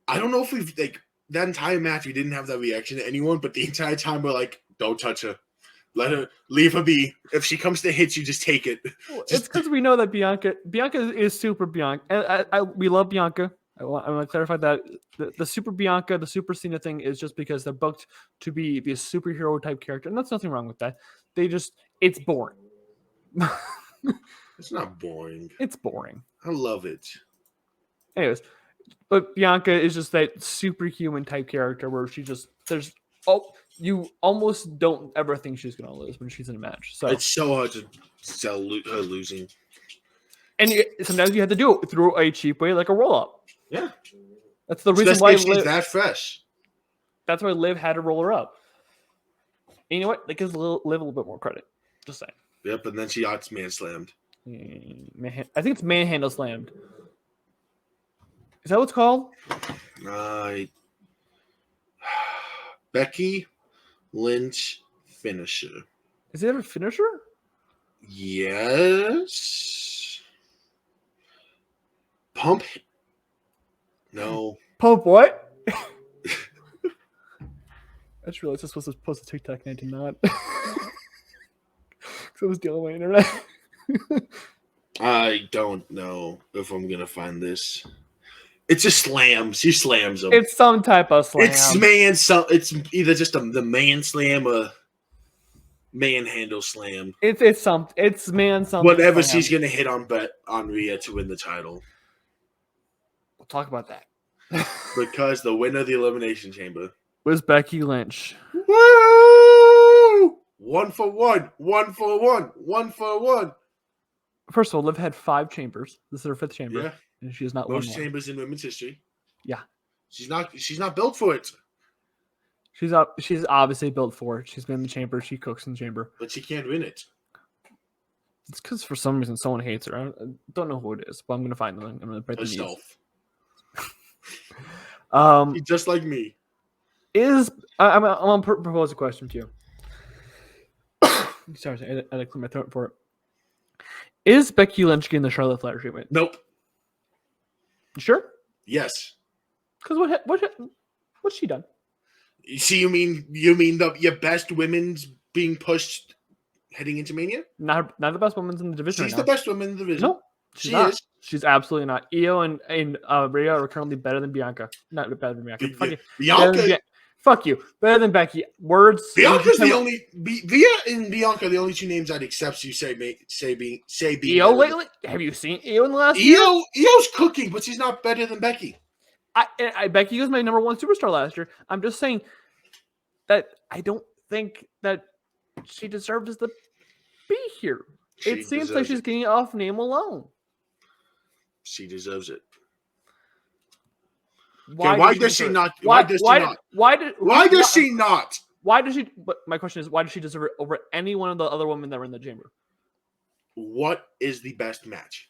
S2: I don't know if we've that entire match we didn't have that reaction to anyone, but the entire time we're like, don't touch her. Leave her be. If she comes to hit you, just take it.
S1: It's because we know that Bianca is super Bianca. We love Bianca. I want to clarify that the super Bianca, the super Cena thing is just because they're booked to be the superhero type character, and that's nothing wrong with that. It's boring.
S2: It's not boring.
S1: It's boring.
S2: I love it.
S1: Anyways, but Bianca is just that superhuman type character where you almost don't ever think she's gonna lose when she's in a match. So
S2: it's so hard to sell her losing.
S1: And sometimes you have to do it through a cheap way, like a roll up.
S2: Yeah.
S1: That's the reason why
S2: she's that fresh.
S1: That's why Liv had to roll her up. And you know what? That gives Liv a little bit more credit. Just saying.
S2: Yep, and then she got man slammed.
S1: I think it's manhandle slammed. Is that what it's called?
S2: Becky Lynch finisher.
S1: Is it ever a finisher?
S2: Yes. Pump. No.
S1: Pump what? I just realized this was supposed to TikTok and I did not. Because I was dealing with my internet.
S2: I don't know if I'm gonna find this. It's a slam. She slams him.
S1: It's some type of slam.
S2: It's either just the man slam or manhandle slam.
S1: It's something.
S2: Whatever
S1: slam.
S2: she's gonna hit on Rhea to win the title.
S1: We'll talk about that.
S2: Because the winner of the Elimination Chamber
S1: was Becky Lynch.
S2: Woo! 1 for 1. 1 for 1. 1 for 1.
S1: First of all, Liv had 5 chambers. This is her 5th chamber.
S2: Yeah.
S1: And she has not
S2: Most
S1: won
S2: chambers in women's history.
S1: Yeah.
S2: She's not built for it.
S1: She's obviously built for it. She's been in the chamber. She cooks in the chamber.
S2: But she can't win it.
S1: It's because for some reason someone hates her. I don't know who it is, but I'm gonna find them. I'm gonna break the news.
S2: She's just like me.
S1: I'm gonna propose a question to you. Sorry, I had to clear my throat for it. Is Becky Lynch getting the Charlotte Flair treatment?
S2: Nope.
S1: You sure?
S2: Yes.
S1: Because what's she done?
S2: See, you mean your best women's being pushed heading into Mania?
S1: Not the best women's in the division.
S2: She's the best woman in the division.
S1: No, she is. She's absolutely not. Io and Rhea are currently better than Bianca. Not better than Bianca.
S2: Bianca.
S1: Fuck you. Better than Becky. Words.
S2: Bianca's the only. Rhea and Bianca are the only 2 names I'd accept. You say
S1: Io lately? Have you seen Io in the last year?
S2: Io's cooking, but she's not better than Becky.
S1: Becky was my number 1 superstar last year. I'm just saying that I don't think that she deserves to be here. It seems like she's getting off name alone.
S2: She deserves it.
S1: Why
S2: does she not?
S1: But my question is, why does she deserve it over any one of the other women that were in the chamber?
S2: What is the best match?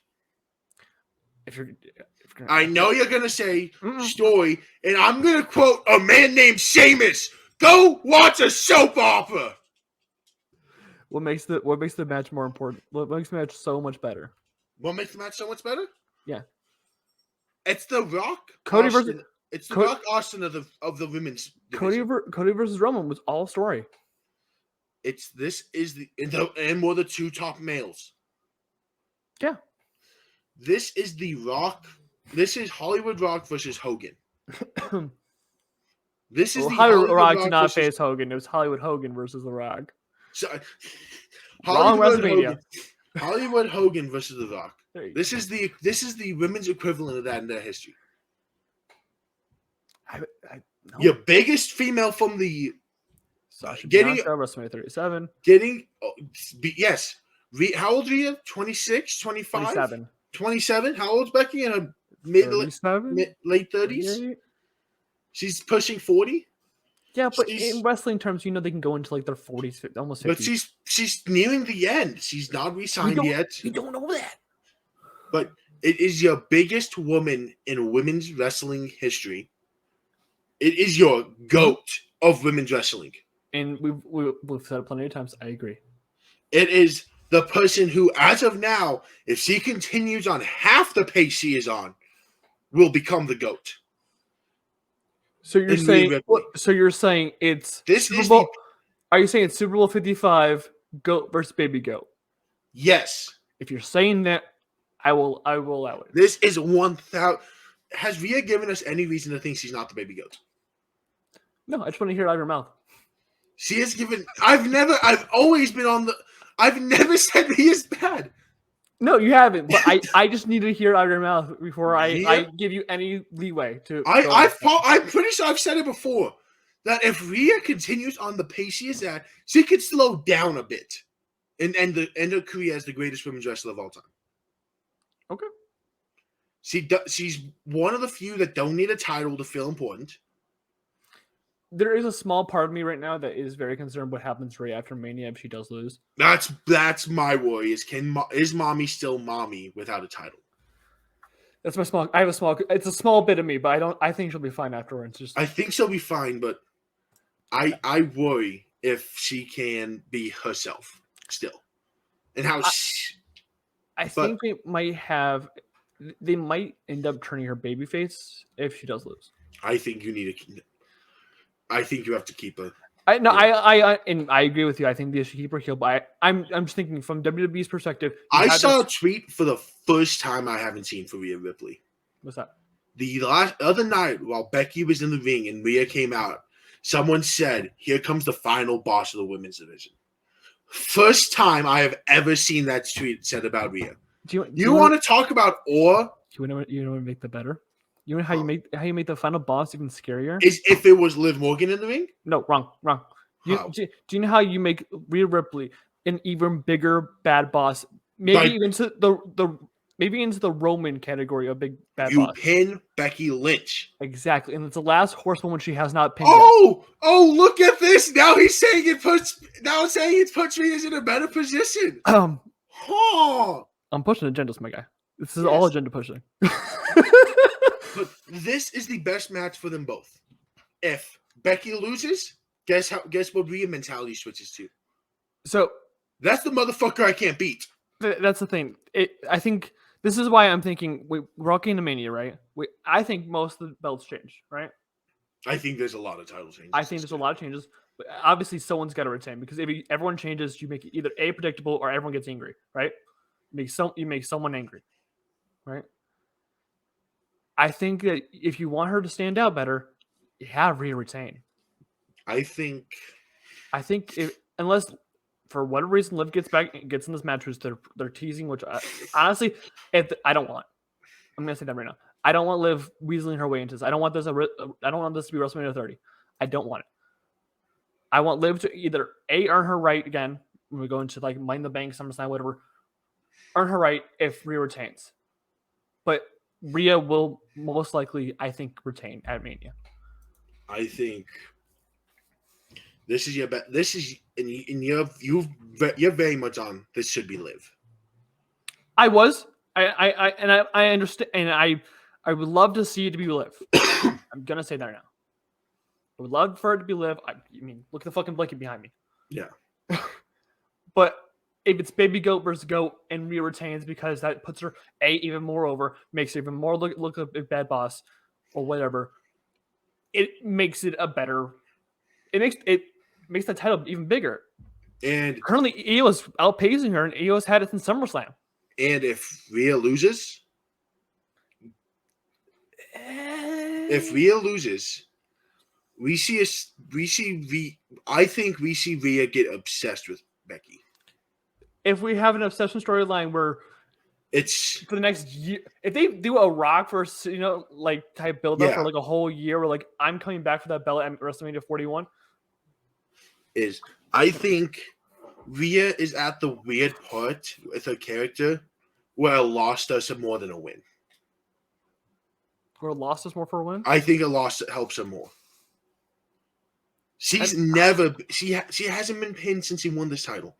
S1: I
S2: know you're gonna say story, and I'm gonna quote a man named Sheamus. Go watch a soap opera.
S1: What makes the match more important? What makes the match so much better?
S2: What makes the match so much better?
S1: Yeah.
S2: It's the Rock.
S1: Cody
S2: Austin.
S1: versus
S2: It's the Rock Austin of the women's division.
S1: Cody versus Roman was all story.
S2: And we're the 2 top males.
S1: Yeah.
S2: This is the Rock. This is Hollywood Rock versus Hogan. This is the
S1: Hollywood Rock did not face Hogan. It was Hollywood Hogan versus The Rock.
S2: So,
S1: WrestleMania.
S2: Hollywood Hogan versus The Rock. This is the women's equivalent of that in their history.
S1: No.
S2: Your biggest female from the
S1: Sasha Bianca, WrestleMania 37.
S2: Yes. How old are you? 26, 25?
S1: 27.
S2: 27? How old's Becky? In her late 30s? She's pushing 40?
S1: Yeah, but in wrestling terms, they can go into like their 40s, almost 50s.
S2: But she's nearing the end. She's not re-signed yet.
S1: You don't know that.
S2: But it is your biggest woman in women's wrestling history. It is your GOAT of women's wrestling.
S1: And we've said it plenty of times. I agree.
S2: It is the person who, as of now, if she continues on half the pace she is on, will become the GOAT.
S1: So you're saying it's
S2: this
S1: Super
S2: is
S1: Bowl, are you saying it's Super Bowl 55 GOAT versus Baby GOAT?
S2: Yes.
S1: If you're saying that, I will allow it.
S2: This is 1,000. Has Rhea given us any reason to think she's not the Baby GOAT?
S1: No, I just want to hear it out of your mouth.
S2: She has given. I've never said Rhea's bad.
S1: No, you haven't. But I just need to hear it out of your mouth before I give you any leeway to.
S2: I'm pretty sure I've said it before that if Rhea continues on the pace she is at, she could slow down a bit and end her career as the greatest women's wrestler of all time.
S1: Okay.
S2: She's one of the few that don't need a title to feel important.
S1: There is a small part of me right now that is very concerned what happens right after Mania if she does lose.
S2: That's my worry. Is mommy still mommy without a title?
S1: That's my small. I have a small. It's a small bit of me, but I don't. I think she'll be fine afterwards.
S2: I think she'll be fine, but I worry if she can be herself still, and how.
S1: I think they might end up turning her babyface if she does lose.
S2: I think you have to keep her.
S1: I agree with you. I think they should keep her heel, but I'm just thinking from WWE's perspective.
S2: I saw a tweet for the first time I haven't seen for Rhea Ripley.
S1: What's that?
S2: The other night while Becky was in the ring and Rhea came out, someone said, "Here comes the final boss of the women's division." First time I have ever seen that tweet said about Rhea. Do you want to talk about awe?
S1: You want to make that better? You know how you make the final boss even scarier?
S2: Is if it was Liv Morgan in the ring?
S1: No, wrong. Do you know how you make Rhea Ripley an even bigger bad boss? Maybe into the Roman category of big bad boss.
S2: You pin Becky Lynch.
S1: Exactly, and it's the last horsewoman she has not pinned.
S2: Oh, look at this! Now he's saying it puts Rhea in a better position. I'm
S1: pushing agendas, my guy. This is all agenda pushing.
S2: But this is the best match for them both. If Becky loses, guess what Rhea mentality switches to?
S1: So
S2: that's the motherfucker I can't beat.
S1: That's the thing. I think this is why I'm thinking we're walking into Mania, right? I think most of the belts change, right?
S2: I think there's a lot of title changes.
S1: I think there's a lot of changes. But obviously, someone's got to retain because if everyone changes, you make it either A, predictable, or everyone gets angry, right? You make someone angry, right? I think that if you want her to stand out better, you have Rhea retain. I think unless for whatever reason Liv gets in this match, which they're teasing, which honestly, I don't want. I'm gonna say that right now. I don't want Liv weaseling her way into this. I don't want this to be WrestleMania 30. I don't want it. I want Liv to either A, earn her right again when we go into like Money in the Bank, SummerSlam, whatever. Earn her right if Rhea retains. But Rhea will most likely, I think, retain at Mania.
S2: I think this is your bet. This is and you're very much on. This should be Liv. I
S1: was. I understand, and I would love to see it to be Liv. I'm gonna say that right now. I would love for it to be Liv. I mean, look at the fucking blanket behind me.
S2: Yeah.
S1: But if it's Baby Goat versus Goat and Rhea retains because that puts her even more over, makes her even more look like a big bad boss or whatever, it makes it a better. It makes the title even bigger.
S2: And
S1: currently, Io is outpacing her, and Io's had it in SummerSlam.
S2: And if Rhea loses, I think we see Rhea get obsessed with Becky.
S1: If we have an obsession storyline where
S2: it's
S1: for the next year, if they do a Rock versus type build up for like a whole year, where like I'm coming back for that belt at WrestleMania 41,
S2: I think Rhea is at the weird part with her character where a loss does her more than a win.
S1: Where a loss does more for a win?
S2: I think a loss helps her more. She hasn't been pinned since she won this title.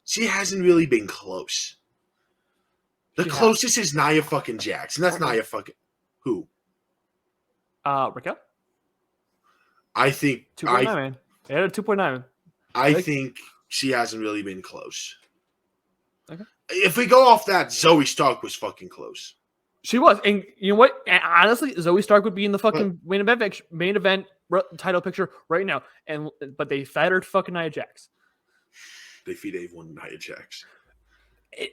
S2: She hasn't really been close. The closest is Nia fucking Jax, and that's Nia fucking who?
S1: Raquel?
S2: I think
S1: 2.9, man. Yeah, 2.9.
S2: I think she hasn't really been close.
S1: Okay.
S2: If we go off that, Zoe Stark was fucking close.
S1: She was, and you know what? Honestly, Zoe Stark would be in the fucking main event title picture right now. But they fettered fucking Nia Jax.
S2: They feed everyone Nia Jax.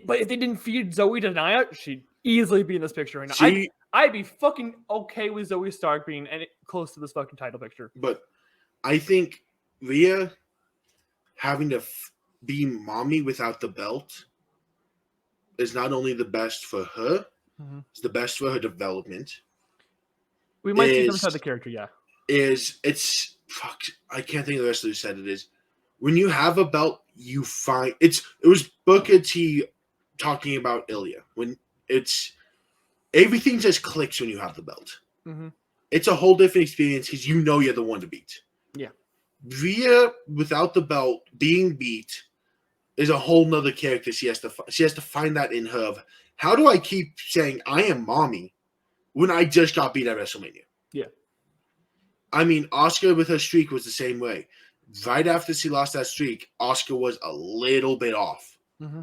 S1: But if they didn't feed Zoe to Nia, she'd easily be in this picture right now. I'd be fucking okay with Zoe Stark being close to this fucking title picture.
S2: But I think Rhea having to be mommy without the belt is not only the best for her, it's the best for her development.
S1: We might see some side of the character, yeah.
S2: I can't think of the rest of who said it is. When you have a belt, you find it was Booker T talking about Ilya. When everything just clicks when you have the belt.
S1: Mm-hmm.
S2: It's a whole different experience because you know you're the one to beat.
S1: Yeah.
S2: Rhea, without the belt, being beat is a whole nother character she has to find that in her of, how do I keep saying I am mommy when I just got beat at WrestleMania?
S1: Yeah.
S2: I mean, Asuka with her streak was the same way. Right after she lost that streak, Asuka was a little bit off.
S1: Mm-hmm.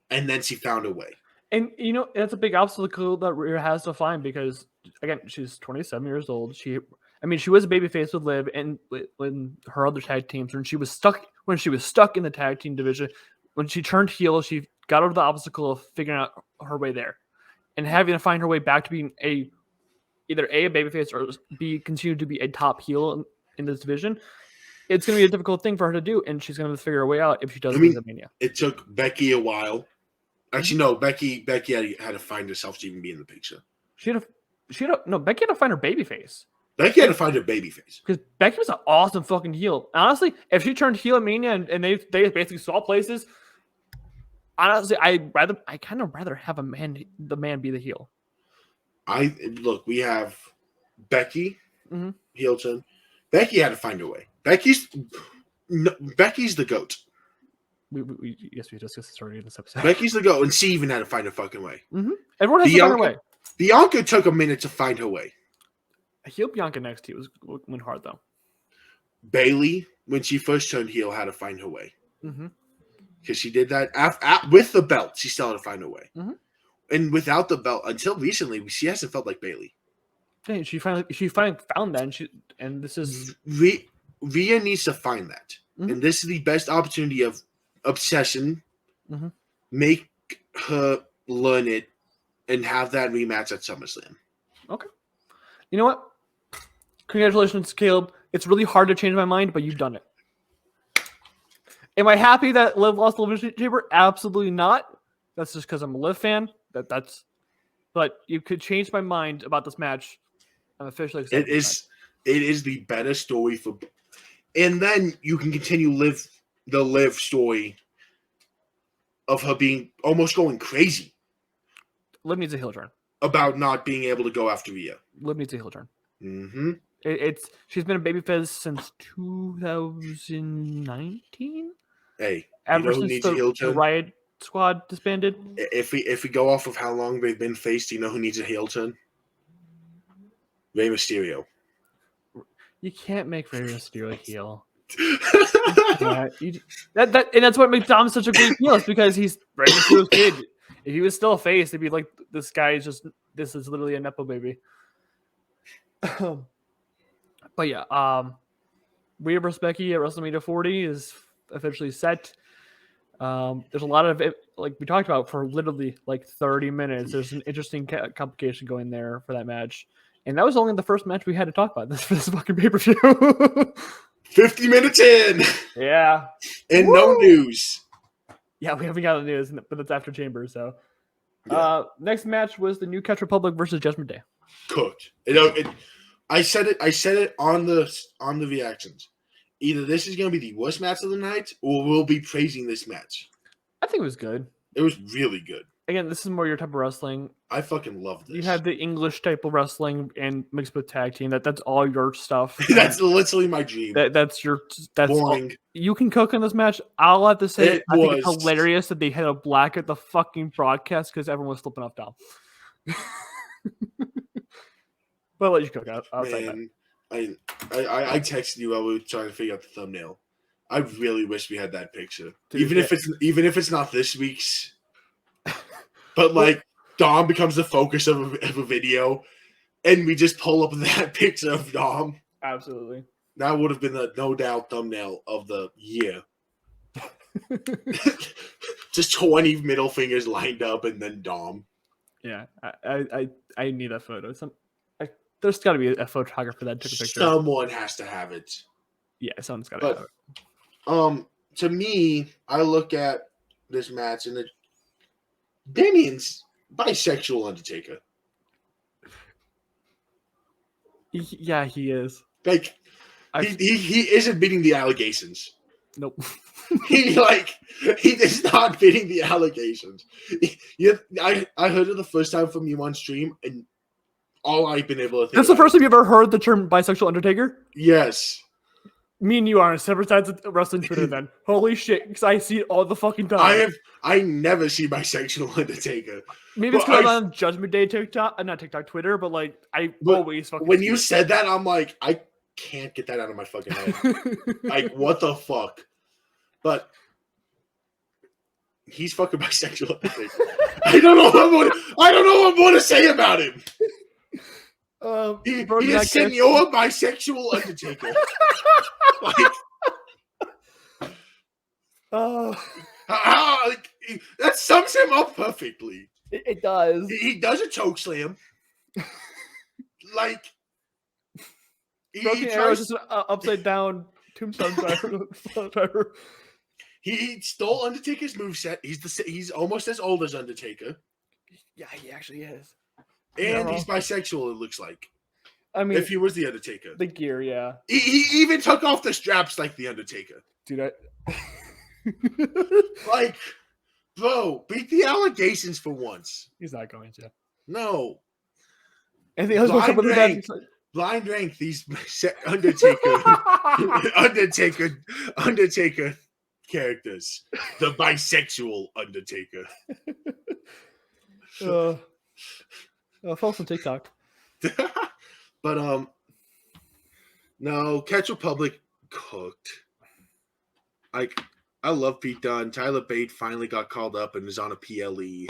S2: And then she found a way.
S1: And, it's a big obstacle that Rhea has to find because, again, she's 27 years old. She was a babyface with Liv and when her other tag teams, when she was stuck in the tag team division, when she turned heel, she got over the obstacle of figuring out her way there and having to find her way back to being either a babyface or B, continue to be a top heel in this division. It's going to be a difficult thing for her to do, and she's going to figure her way out if she does Mania.
S2: It took Becky a while. Actually, no, Becky had to find herself to even be in the picture.
S1: Becky had to find her babyface.
S2: Becky had to find her babyface.
S1: Because Becky was an awesome fucking heel. Honestly, if she turned heel at Mania and they basically saw places, honestly, I kind of rather have the man be the heel.
S2: We have Becky, heel turn. Becky had to find her way. Becky's the GOAT.
S1: We discussed this already in this episode.
S2: Becky's the GOAT, and she even had to find her fucking way.
S1: Mm-hmm. Everyone has to find her way.
S2: Bianca took a minute to find her way.
S1: Heel Bianca next to you went hard though.
S2: Bayley, when she first turned heel, had to find her way.
S1: Mm-hmm.
S2: Because she did that with the belt. She still had to find her way.
S1: Mm-hmm.
S2: And without the belt, until recently, she hasn't felt like Bayley.
S1: Yeah, she finally found that, and this is
S2: Rhea needs to find that, and this is the best opportunity of obsession.
S1: Mm-hmm.
S2: Make her learn it and have that rematch at SummerSlam.
S1: Okay. You know what? Congratulations, Kaleb. It's really hard to change my mind, but you've done it. Am I happy that Liv lost the Elimination Chamber? Absolutely not. That's just because I'm a Liv fan. But you could change my mind about this match. I'm officially excited.
S2: It is the better story for, and then you can continue the Liv story of her being almost going crazy.
S1: Liv needs a heel turn
S2: about not being able to go after Rhea.
S1: Liv needs a heel turn.
S2: Mm-hmm.
S1: She's been a babyface since 2019.
S2: Hey,
S1: ever since the Riot Squad disbanded.
S2: If we go off of how long they've been faced, do you know who needs a heel turn? Rey Mysterio.
S1: You can't make Rey Mysterio a heel. And that's what makes Dom such a great heel. Is because he's Rey Mysterio's kid. If he was still a face, it'd be like this is literally a nepo baby. But yeah, Rhea versus Becky at WrestleMania 40 is officially set. There's a lot of it, like we talked about, for literally like 30 minutes. There's an interesting complication going there for that match. And that was only the first match we had to talk about for this fucking pay-per-view.
S2: 50 minutes in.
S1: Yeah.
S2: And no news.
S1: Yeah, we haven't got the news, but it's after Chamber. So, next match was the New Catch Republic versus Judgment Day.
S2: Cooked. I said it on the reactions. Either this is going to be the worst match of the night, or we'll be praising this match.
S1: I think it was good.
S2: It was really good.
S1: Again, this is more your type of wrestling.
S2: I fucking love this.
S1: You have the English type of wrestling and mixed with tag team. That's all your stuff.
S2: That's literally my dream.
S1: That's
S2: boring.
S1: All, you can cook in this match. I'll have to say, I think it's hilarious that they had a black at the fucking broadcast because everyone was flipping off Dom. But I'll let you cook out.
S2: Man, I texted you while we were trying to figure out the thumbnail. I really wish we had that picture, dude, even if it's not this week's. But like Dom becomes the focus of a video, and we just pull up that picture of Dom.
S1: Absolutely,
S2: that would have been the no doubt thumbnail of the year. Just 20 middle fingers lined up, and then Dom.
S1: Yeah, I need that photo. There's got to be a photographer that took a picture.
S2: Someone has to have it.
S1: Yeah, someone's got to have it.
S2: To me, I look at this match and Damien's bisexual Undertaker.
S1: Yeah, he is.
S2: Like he is admitting the allegations.
S1: Nope.
S2: He's not fitting the allegations. I heard it the first time from you on stream, and all I've been able to think.
S1: That's the first time you've ever heard the term bisexual Undertaker?
S2: Yes.
S1: Me and you are on separate sides of wrestling Twitter then. Holy shit, because I see it all the fucking time.
S2: I never see bisexual Undertaker.
S1: Maybe it's because I'm on Judgment Day TikTok, not TikTok, Twitter, but like always fucking.
S2: When you said that, I'm like, I can't get that out of my fucking head. Like, what the fuck? But he's fucking bisexual Undertaker. I don't know what more to say about him. He is Senor Bisexual Undertaker. That sums him up perfectly.
S1: It does.
S2: He does a choke slam. Like
S1: Broken Arrow is just an upside down tombstone driver.
S2: He stole Undertaker's moveset. He's almost as old as Undertaker.
S1: Yeah, he actually is.
S2: And he's bisexual, it looks like.
S1: I mean,
S2: if he was the Undertaker.
S1: The gear, yeah.
S2: He even took off the straps like the Undertaker.
S1: Dude,
S2: like, bro, beat the allegations for once.
S1: He's not going to.
S2: No.
S1: Anything else?
S2: Blind rank these Undertaker characters. The bisexual Undertaker.
S1: Follow us on TikTok.
S2: But no, Catch Republic cooked. Like, I love Pete Dunne. Tyler Bate finally got called up and is on a PLE.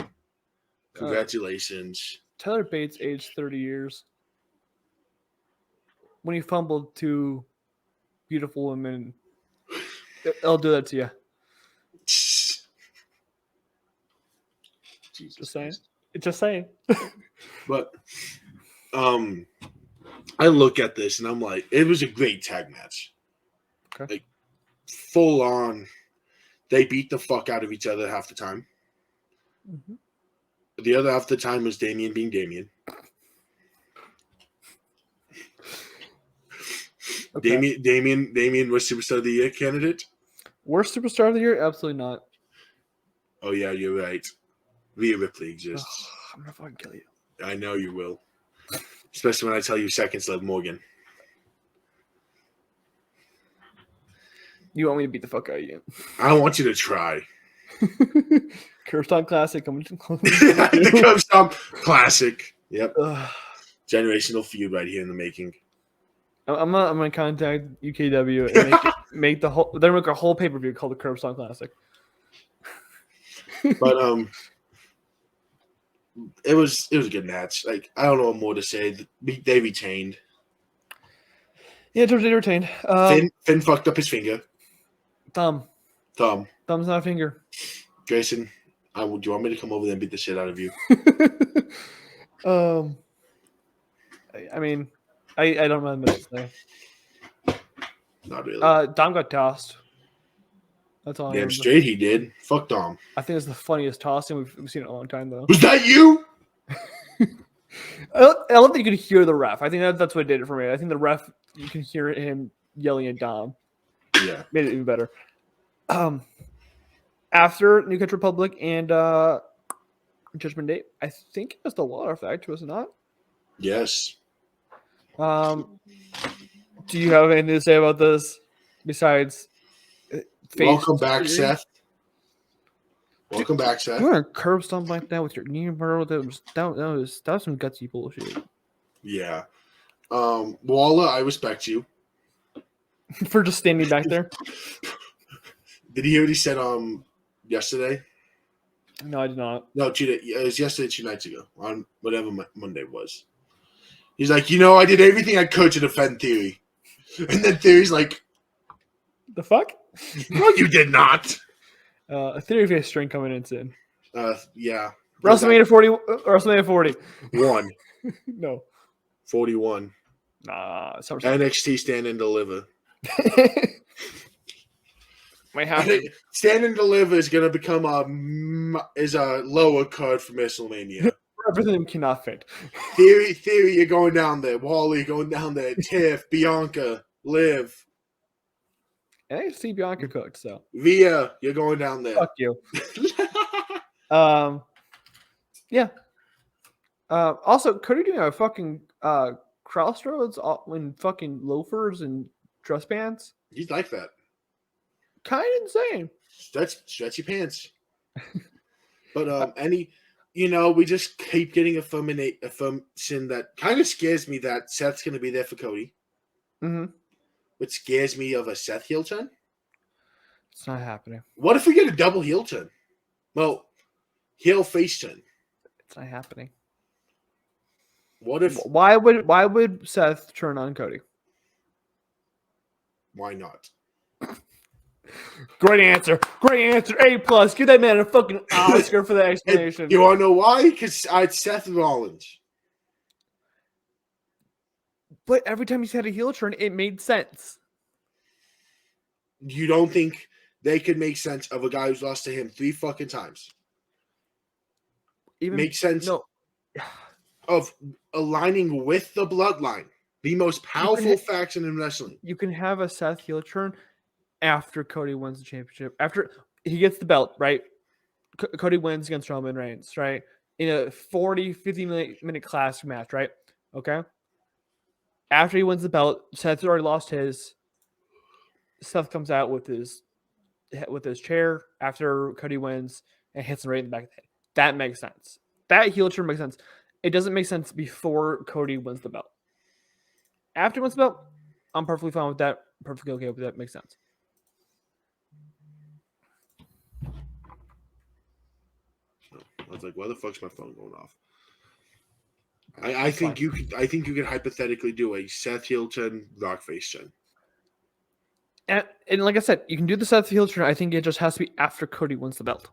S2: Congratulations.
S1: Tyler Bates aged 30 years. When he fumbled two beautiful women, I'll do that to you.
S2: Jesus
S1: Just saying.
S2: Christ.
S1: Just saying.
S2: But I look at this and I'm like, it was a great tag match.
S1: Okay.
S2: Like, full on. They beat the fuck out of each other half the time.
S1: Mm-hmm.
S2: The other half of the time was Damien being Damien. Okay. Damien was Superstar of the Year candidate.
S1: Worst Superstar of the Year? Absolutely not.
S2: Oh yeah, you're right. Rhea Ripley exists.
S1: I'm gonna fucking kill you.
S2: I know you will. Especially when I tell you seconds Liv Morgan.
S1: You want me to beat the fuck out of you?
S2: I want you to try.
S1: Curb Stomp Classic.
S2: The Curb Stomp Classic. Yep. Generational feud right here in the making.
S1: I'm gonna contact UKW and make the whole. They're make a whole pay-per-view called the Curb Stomp Classic.
S2: But it was a good match. Like, I don't know what more to say. They retained.
S1: Yeah, they retained.
S2: Finn fucked up his finger.
S1: Thumb.
S2: Thumb's
S1: not a finger.
S2: Grayson, do you want me to come over there and beat the shit out of you?
S1: I mean, I don't know much to say.
S2: Not really.
S1: Dom got tossed. That's all.
S2: Damn straight he did. Fuck Dom.
S1: I think it's the funniest tossing we've seen in a long time, though.
S2: Was that you?
S1: I don't think you could hear the ref. I think that's what did it for me. I think the ref, you can hear him yelling at Dom.
S2: Yeah.
S1: Made it even better. After New Country Republic and Judgment Day, I think it was the Water Effect, was it not?
S2: Yes.
S1: Do you have anything to say about this besides
S2: welcome back, Seth? Welcome back, Seth.
S1: You want to curb stomp like that with your knee, bro? That was some gutsy bullshit.
S2: Yeah. Waller, I respect you.
S1: For just standing back there.
S2: Did you hear what he said yesterday?
S1: No, I did not.
S2: No, it was yesterday, 2 nights ago, on whatever Monday was. He's like, I did everything I could to defend Theory. And then Theory's like,
S1: the fuck?
S2: No, you did not.
S1: A Theory face string coming in soon.
S2: Yeah.
S1: WrestleMania 40. WrestleMania 40.
S2: 1.
S1: No.
S2: 41.
S1: Nah.
S2: NXT Stand and Deliver.
S1: Might happen.
S2: Stand and Deliver is going to become a lower card for WrestleMania.
S1: Everything cannot fit.
S2: Theory, you're going down there. Wally, you're going down there. Tiff, Bianca, Liv.
S1: And I see Bianca cooked, so
S2: Rhea, you're going down there.
S1: fuck you. Yeah. Also, Cody doing a fucking crossroads in fucking loafers and dress pants.
S2: He's like that.
S1: Kind of insane.
S2: Stretchy pants. But we just keep getting affirmation that kind of scares me that Seth's going to be there for Cody.
S1: Mm-hmm.
S2: What scares me of a Seth heel turn?
S1: It's not happening.
S2: What if we get a double heel turn? Well, heel face turn.
S1: It's not happening.
S2: What if?
S1: Why would Seth turn on Cody?
S2: Why not?
S1: Great answer. A+. Give that man a fucking Oscar for the explanation.
S2: You want to know why? Because it's Seth Rollins.
S1: But every time he's had a heel turn, it made sense.
S2: You don't think they could make sense of a guy who's lost to him 3 fucking times? Make sense of aligning with the bloodline, the most powerful faction in wrestling.
S1: You can have a Seth heel turn after Cody wins the championship. After he gets the belt, right? Cody wins against Roman Reigns, right? In a 50 minute classic match, right? Okay. After he wins the belt, Seth's already lost his. Seth comes out with his chair after Cody wins and hits him right in the back of the head. That makes sense. That heel turn makes sense. It doesn't make sense before Cody wins the belt. After he wins the belt, I'm perfectly fine with that. Perfectly okay with that. Makes sense.
S2: I was like, why the fuck's my phone going off? I think you could hypothetically do a Seth heel turn, Rock face turn.
S1: And like I said, you can do the Seth heel turn. I think it just has to be after Cody wins the belt.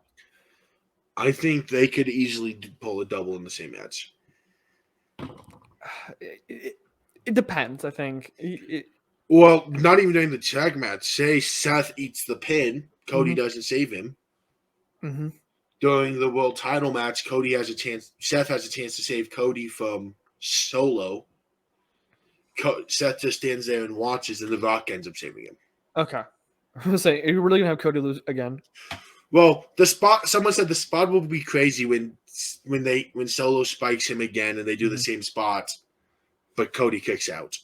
S2: I think they could easily pull a double in the same match.
S1: It depends, I think.
S2: Well, not even during the tag match. Say Seth eats the pin, Cody doesn't save him.
S1: Mm-hmm.
S2: During the world title match, Seth has a chance to save Cody from Solo. Seth just stands there and watches, and The Rock ends up saving him.
S1: Okay. I was going to say, are you really going to have Cody lose again?
S2: Well, someone said the spot will be crazy when Solo spikes him again and they do the same spot, but Cody kicks out.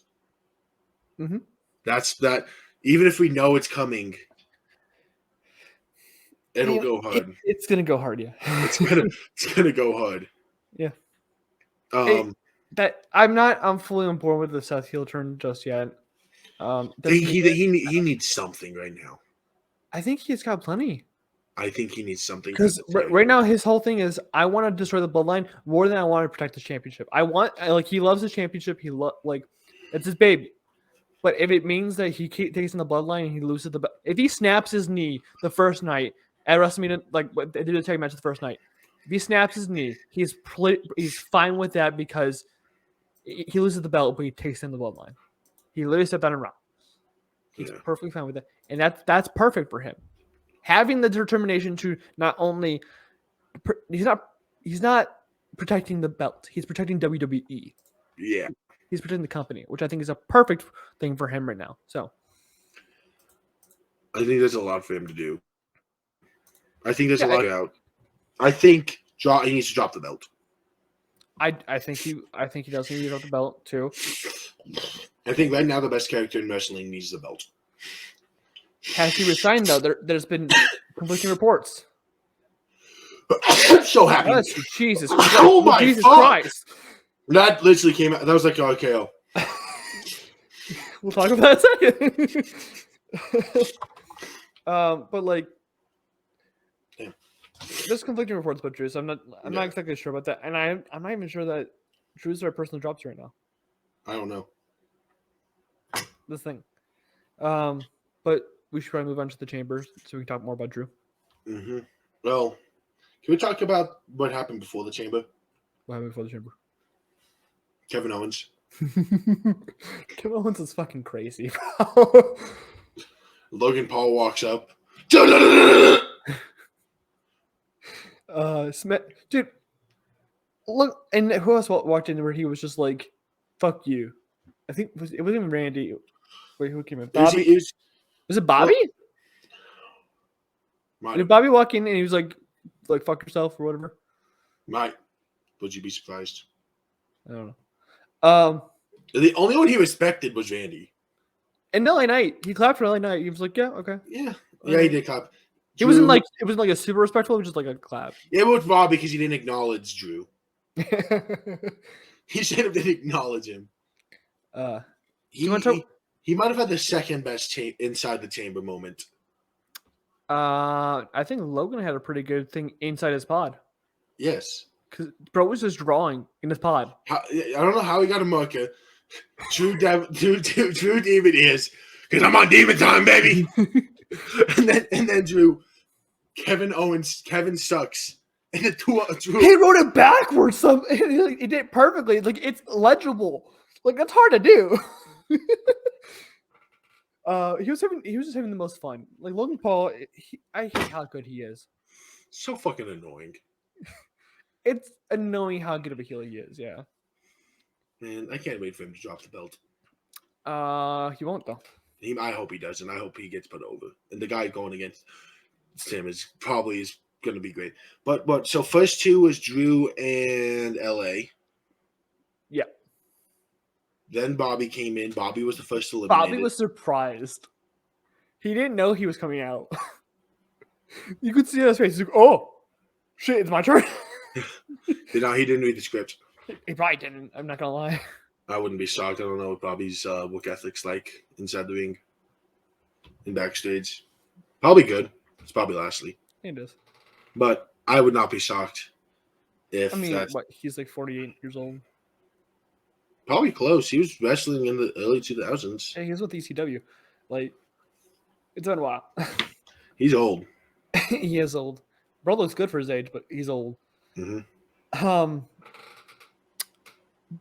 S1: Mm-hmm.
S2: That's that. Even if we know it's coming, it'll go hard.
S1: It's gonna go hard, yeah.
S2: It's gonna go hard.
S1: Yeah. I'm fully on board with the Seth heel turn just yet.
S2: He needs something right now.
S1: I think he's got plenty.
S2: I think he needs something
S1: because right now his whole thing is I want to destroy the bloodline more than I want to protect the championship. He loves the championship. It's his baby. But if it means that he takes in the bloodline and he loses if he snaps his knee the first night at WrestleMania, they did a tag match the first night. If he snaps his knee, he's fine with that because he loses the belt, but he takes in the bloodline. He literally stepped down and Raw. He's perfectly fine with that, and that's perfect for him. Having the determination to not only he's not protecting the belt, he's protecting WWE.
S2: Yeah.
S1: He's protecting the company, which I think is a perfect thing for him right now. So
S2: I think there's a lot for him to do. I think there's a lot out. I think he needs to drop the belt.
S1: I think he does need to drop the belt too.
S2: I think right now the best character in wrestling needs the belt.
S1: Has he resigned though? There's been conflicting reports.
S2: I'm so happy.
S1: Oh, Jesus Christ.
S2: Oh my
S1: Jesus
S2: fuck.
S1: Christ.
S2: That literally came out. That was like RKO.
S1: We'll talk about that in a second. But there's conflicting reports about Drew, so I'm not exactly sure about that. And I'm not even sure that Drew's the right person to drop to right now.
S2: I don't know.
S1: This thing. But we should probably move on to the chamber so we can talk more about Drew.
S2: Mm-hmm. Well, can we talk about what happened before the chamber?
S1: What happened before the chamber?
S2: Kevin Owens.
S1: Kevin Owens is fucking crazy, bro.
S2: Logan Paul walks up.
S1: Smith, dude. Look, and who else walked in where he was just like, "Fuck you." I think it wasn't even Randy. Wait, who came in? Bobby. Was it Bobby? Did Bobby walk in and he was like fuck yourself or whatever?
S2: Might. Would you be surprised?
S1: I don't know.
S2: The only one he respected was Randy.
S1: And LA Knight, he clapped for LA Knight. He was like, yeah, okay.
S2: Yeah, he did clap.
S1: It wasn't like a super respectful. It was just like a clap.
S2: It was Bobby because he didn't acknowledge Drew. He should have didn't acknowledge him. He might have had the second best inside the chamber moment.
S1: I think Logan had a pretty good thing inside his pod.
S2: Yes.
S1: Because bro was just drawing in his pod.
S2: I don't know how he got a marker. Drew demon is because I'm on demon time, baby. and then Drew, Kevin sucks. And then Drew.
S1: He wrote it backwards. He did it perfectly. Like it's legible. Like that's hard to do. He was just having the most fun. Like Logan Paul, I hate how good he is.
S2: So fucking annoying.
S1: It's annoying how good of a heel he is. Yeah.
S2: Man, I can't wait for him to drop the belt.
S1: He won't though.
S2: I hope he does, and I hope he gets put over. And the guy going against him is going to be great. But so first two was Drew and LA.
S1: Yeah.
S2: Then Bobby came in. Bobby was the first to eliminate.
S1: Bobby was surprised. He didn't know he was coming out. You could see on his face. He's like, "Oh, shit! It's my turn."
S2: No, he didn't read the script.
S1: He probably didn't. I'm not gonna lie.
S2: I wouldn't be shocked. I don't know what Bobby's work ethic's like inside the ring and backstage. Probably good. It's Bobby Lashley.
S1: It is.
S2: But I would not be shocked if
S1: he's like 48 years old.
S2: Probably close. He was wrestling in the early 2000s.
S1: Yeah, he was with ECW. Like, it's been a while.
S2: He's old.
S1: He is old. Bro looks good for his age, but he's old.
S2: Mm-hmm.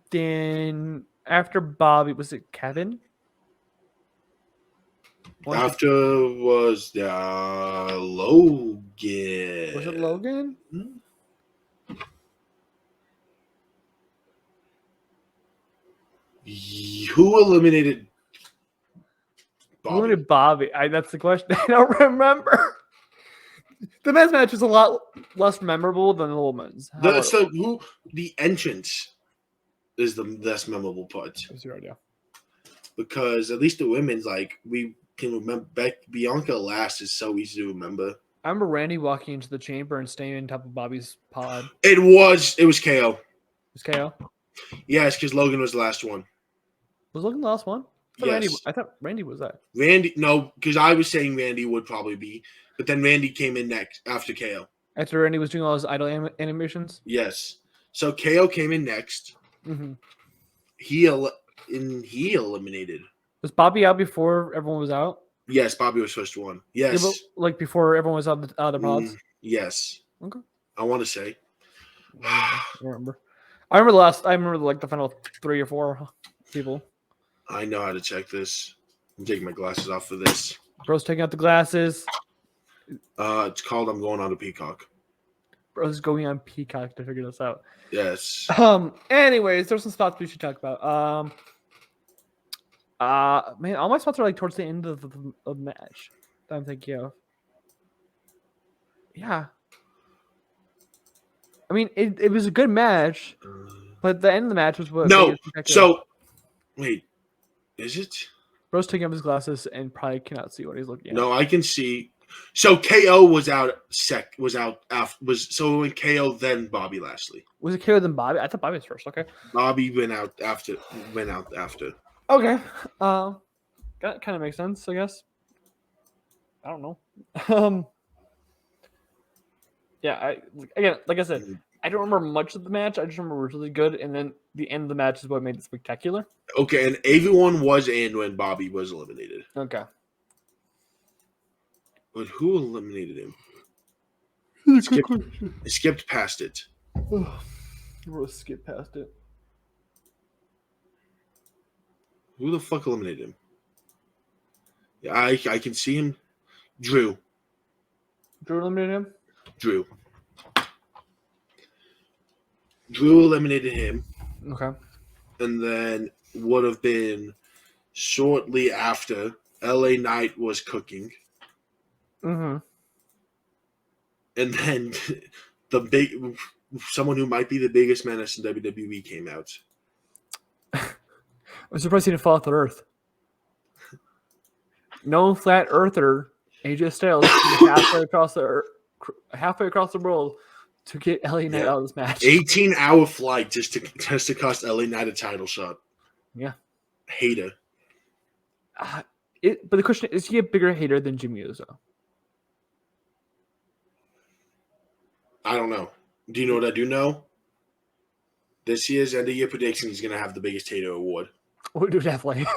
S1: Then after Bobby, was it Kevin?
S2: After was Logan.
S1: Was it Logan?
S2: Mm-hmm. Who eliminated Bobby?
S1: Who eliminated Bobby? That's the question. I don't remember. The men's match was a lot less memorable than the women's.
S2: The entrance is the less memorable part.
S1: That's your idea.
S2: Because at least the women's, like, we can remember. Bianca last is so easy to remember.
S1: I remember Randy walking into the chamber and staying on top of Bobby's pod.
S2: It was KO.
S1: It was KO?
S2: Yes, because Logan was the last one.
S1: Was Logan the last one? I thought Randy was that.
S2: No, because I was saying Randy would probably be, but then Randy came in next after KO.
S1: After Randy was doing all his idol animations?
S2: Yes. So KO came in next.
S1: Mm-hmm.
S2: He eliminated.
S1: Was Bobby out before everyone was out?
S2: Yes, Bobby was first one. Yes.
S1: Yeah, like before everyone was out of the pods?
S2: Yes.
S1: Okay.
S2: I want to say.
S1: I don't remember. I remember like the final 3 or 4 people.
S2: I know how to check this. I'm taking my glasses off for this.
S1: Bro's taking out the glasses.
S2: It's called I'm Going on a Peacock.
S1: Bro's going on Peacock to figure this out.
S2: Yes.
S1: Anyways, there's some spots we should talk about. Man, all my spots are like towards the end of the match that I'm thinking of. Yeah. I mean, it was a good match, but the end of the match was what.
S2: No. So, wait. Is it?
S1: Bro's taking off his glasses and probably cannot see what he's looking at.
S2: No, I can see. So KO was out. So when KO then Bobby Lashley.
S1: Was it KO then Bobby? I thought Bobby was first. Okay.
S2: Bobby went out after.
S1: Okay. That kind of makes sense, I guess. I don't know. Yeah. Like I said, I don't remember much of the match. I just remember it was really good, and then the end of the match is what made it spectacular.
S2: Okay, and everyone was in when Bobby was eliminated.
S1: Okay.
S2: But who eliminated him? I skipped past it.
S1: We'll skip past it.
S2: Who the fuck eliminated him? Yeah, I can see him. Drew.
S1: Drew eliminated him?
S2: Drew eliminated him.
S1: Okay.
S2: And then would have been shortly after LA Knight was cooking.
S1: Mm-hmm.
S2: And then someone who might be the biggest menace in WWE came out.
S1: I'm surprised he didn't fall off the earth. No flat earther, AJ Styles, halfway across the world to get LA Knight out of this match.
S2: 18-hour flight just to cost LA Knight a title shot.
S1: Yeah.
S2: Hater.
S1: But the question is he a bigger hater than Jimmy Uso?
S2: I don't know. Do you know what I do know? This year's end of year prediction is going to have the biggest hater award.
S1: We do definitely.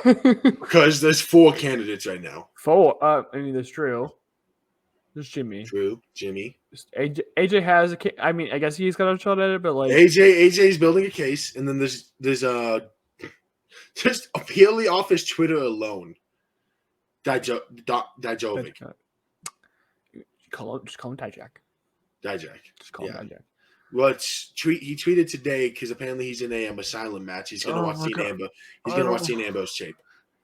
S2: Because there's 4 candidates right now.
S1: 4. I mean, that's true. There's Jimmy.
S2: True, Jimmy.
S1: AJ has a. I mean, I guess he's got a shot at it, but like
S2: AJ's building a case, and then there's just purely off his Twitter alone. Dijovic.
S1: Just call him Dijak.
S2: Dijak.
S1: Just call him Dijak.
S2: Well, he tweeted today because apparently he's in a asylum match. He's gonna watch Dean Amber. He's gonna watch Dean Ambrose tape.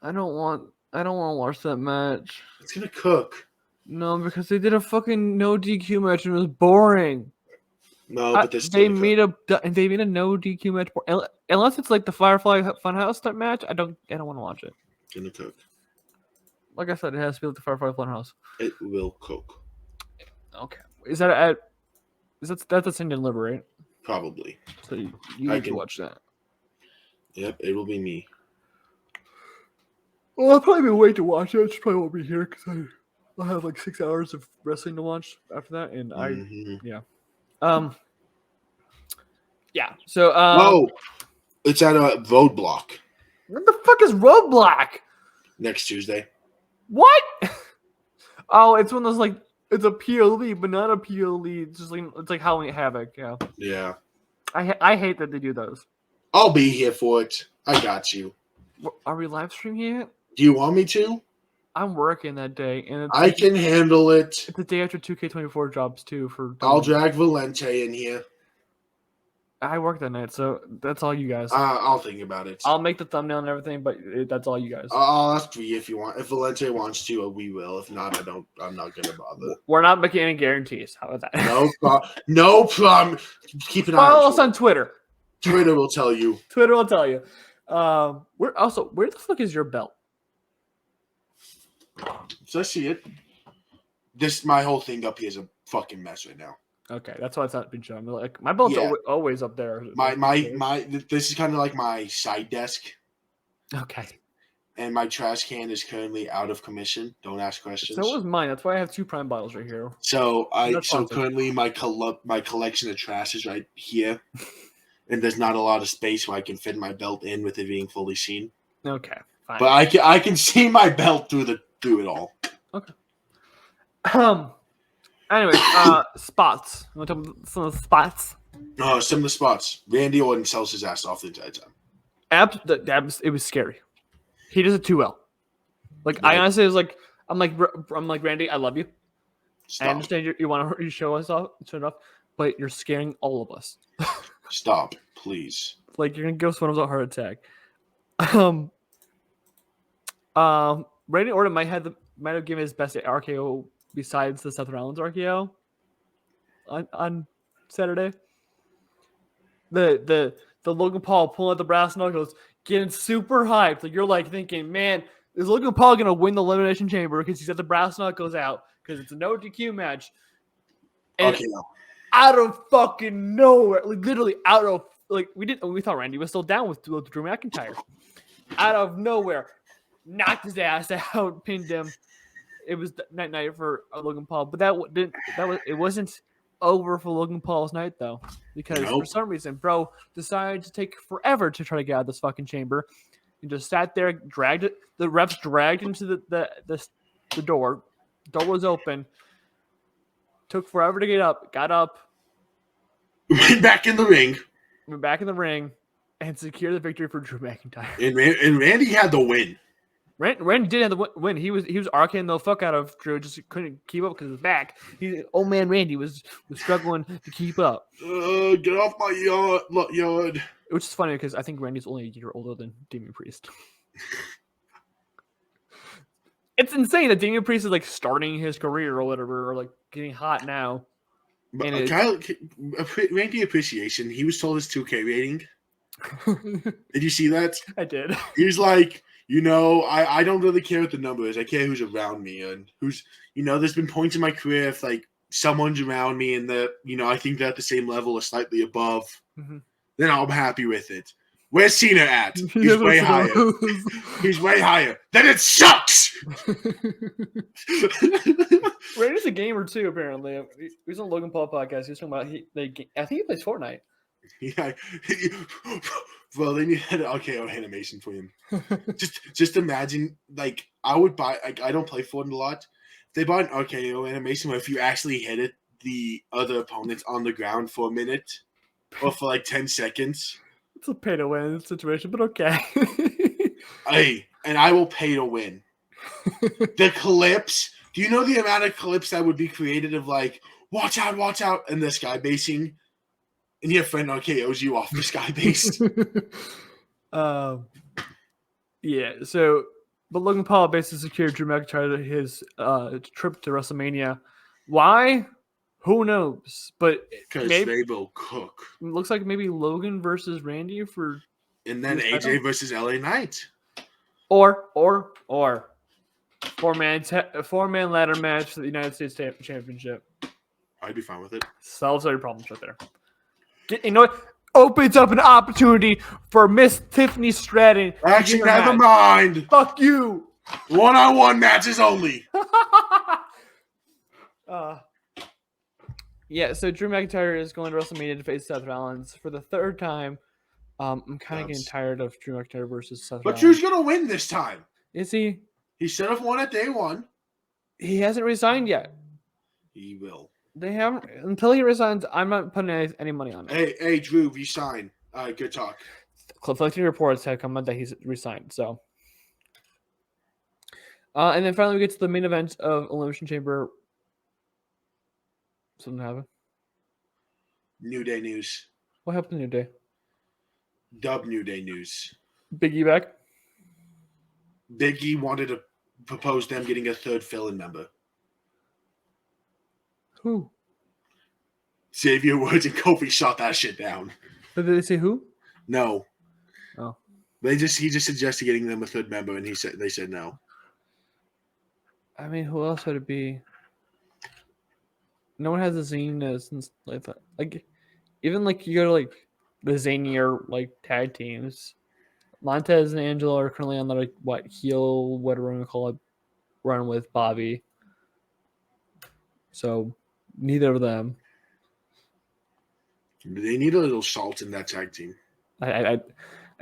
S1: I don't want to watch that match.
S2: It's gonna cook.
S1: No, because they did a fucking no DQ match and it was boring.
S2: No, but
S1: they made a no DQ match unless it's like the Firefly Funhouse type match. I don't want to watch it.
S2: It's gonna cook.
S1: Like I said, it has to be like the Firefly Funhouse.
S2: It will cook.
S1: Okay, that's a Indian Liver, right?
S2: Probably.
S1: So you need to watch that.
S2: Yep, it will be me.
S1: Well, I'll probably be waiting to watch it. I just probably won't be here because I'll have like 6 hours of wrestling to watch after that, and So
S2: it's at a Roadblock.
S1: What the fuck is Roadblock?
S2: Next Tuesday.
S1: What? Oh, it's one of those like it's a PLE, but not a PLE. It's just like it's like Halloween Havoc. Yeah.
S2: Yeah.
S1: I hate that they do those.
S2: I'll be here for it. I got you.
S1: Are we live streaming yet?
S2: Do you want me to?
S1: I'm working that day, and
S2: I can handle it.
S1: It's the day after 2K24 drops too.
S2: I'll drag Valente in here.
S1: I work that night, so that's all you guys.
S2: I'll think about it.
S1: I'll make the thumbnail and everything, but that's all you guys.
S2: I'll ask Rhea if you want. If Valente wants to, we will. If not, I'm not gonna bother.
S1: We're not making any guarantees. How about
S2: that? No problem. Keep an eye.
S1: Follow us on Twitter.
S2: Twitter will tell you.
S1: Twitter will tell you. Where the fuck is your belt?
S2: So I see it. My whole thing up here is a fucking mess right now.
S1: Okay, that's why it's not been shown. Like my belt's always up there.
S2: This is kind of like my side desk.
S1: Okay.
S2: And my trash can is currently out of commission. Don't ask questions.
S1: So was mine. That's why I have 2 Prime bottles right here.
S2: So currently my collection of trash is right here, and there's not a lot of space where I can fit my belt in with it being fully seen.
S1: Okay, fine.
S2: But I can see my belt through it all.
S1: Okay. Anyway, spots. You want to talk about some of the spots?
S2: Some of the spots. Randy Orton sells his ass off the entire time.
S1: It was scary. He does it too well. Like I honestly was like, I'm like Randy, I love you.
S2: Stop.
S1: I understand you want to show us off, but you're scaring all of us.
S2: Stop, please.
S1: Like you're gonna give us one of a heart attack. Randy Orton might have given his best RKO besides the Seth Rollins RKO on Saturday. The Logan Paul pulling out the brass knuckles, getting super hyped. Like you're like thinking, man, is Logan Paul gonna win the Elimination Chamber because he's got the brass knuckles out because it's a no DQ match? And out of fucking nowhere, like literally out of we thought Randy was still down with Drew McIntyre. Out of nowhere, knocked his ass out, pinned him. It was night for Logan Paul, but it wasn't over for Logan Paul's night though, because for some reason, bro decided to take forever to try to get out of this fucking chamber, and just sat there, dragged it. The refs dragged into the door. Door was open. Took forever to get up. Got up.
S2: Went back in the ring.
S1: Went back in the ring, and secured the victory for Drew McIntyre.
S2: And Randy had the win.
S1: Randy did have the win. He was RKing the fuck out of Drew. Just couldn't keep up because of his back. Old man Randy was struggling to keep up.
S2: Get off my yard.
S1: Which is funny because I think Randy's only a year older than Damian Priest. It's insane that Damian Priest is like starting his career or whatever, or like getting hot now.
S2: But
S1: And
S2: Kyle, ranking appreciation, he was told his 2K rating. Did you see that?
S1: I did.
S2: He was like, I don't really care what the number is. I care who's around me and who's, there's been points in my career if like someone's around me and that, I think they're at the same level or slightly above, then I'm happy with it. Where's Cena at? He's way higher. He's way higher. Then it sucks.
S1: Randy's a gamer too, apparently. He was on Logan Paul podcast. He was talking about I think he plays Fortnite.
S2: Yeah. Well, then you had animation for him. just imagine, like, I would buy. Like, I don't play Fortnite a lot. If they bought an RKO animation where if you actually hit it, the other opponent's on the ground for a minute or for like 10 seconds.
S1: It's a pay to win situation, but okay.
S2: Hey, and I will pay to win. The clips. Do you know the amount of clips that would be created of like, watch out, and the sky basing, and your friend RKOs you off the sky base?
S1: Yeah. So, but Logan Paul basically secured Drew McIntyre his trip to WrestleMania. Why? Who knows? But
S2: because they will cook.
S1: Looks like maybe Logan versus Randy for,
S2: and then AJ versus LA Knight,
S1: or four-man ladder match for the United States Championship.
S2: I'd be fine with it.
S1: Solves all your problems right there. It opens up an opportunity for Miss Tiffany Stratton.
S2: Actually, never mind.
S1: Fuck you.
S2: One-on-one matches only.
S1: Yeah, so Drew McIntyre is going to WrestleMania to face Seth Rollins for the third time. I'm kind of getting tired of Drew McIntyre versus Seth Rollins.
S2: But Drew's going to win this time.
S1: Is he?
S2: He should have won at day one.
S1: He hasn't resigned yet.
S2: He will.
S1: They haven't. Until he resigns, I'm not putting any money on it.
S2: Hey, Drew, resign. All right, good talk.
S1: Conflicting reports have come out that he's resigned, so. And then finally we get to the main event of Elimination Chamber. Something happened.
S2: New Day news.
S1: What happened New Day?
S2: Dub New Day news.
S1: Big E back?
S2: Big E wanted to propose them getting a third fill-in member.
S1: Who?
S2: Xavier Woods and Kofi shot that shit down.
S1: Did they say who?
S2: No.
S1: Oh.
S2: He just suggested getting them a third member, and they said no.
S1: I mean, who else would it be? No one has a Xena since like that. Like, even like you go to like the Zanier like tag teams. Montez and Angelo are currently on the like heel, whatever we're gonna call it, run with Bobby. So neither of them.
S2: They need a little salt in that tag team.
S1: I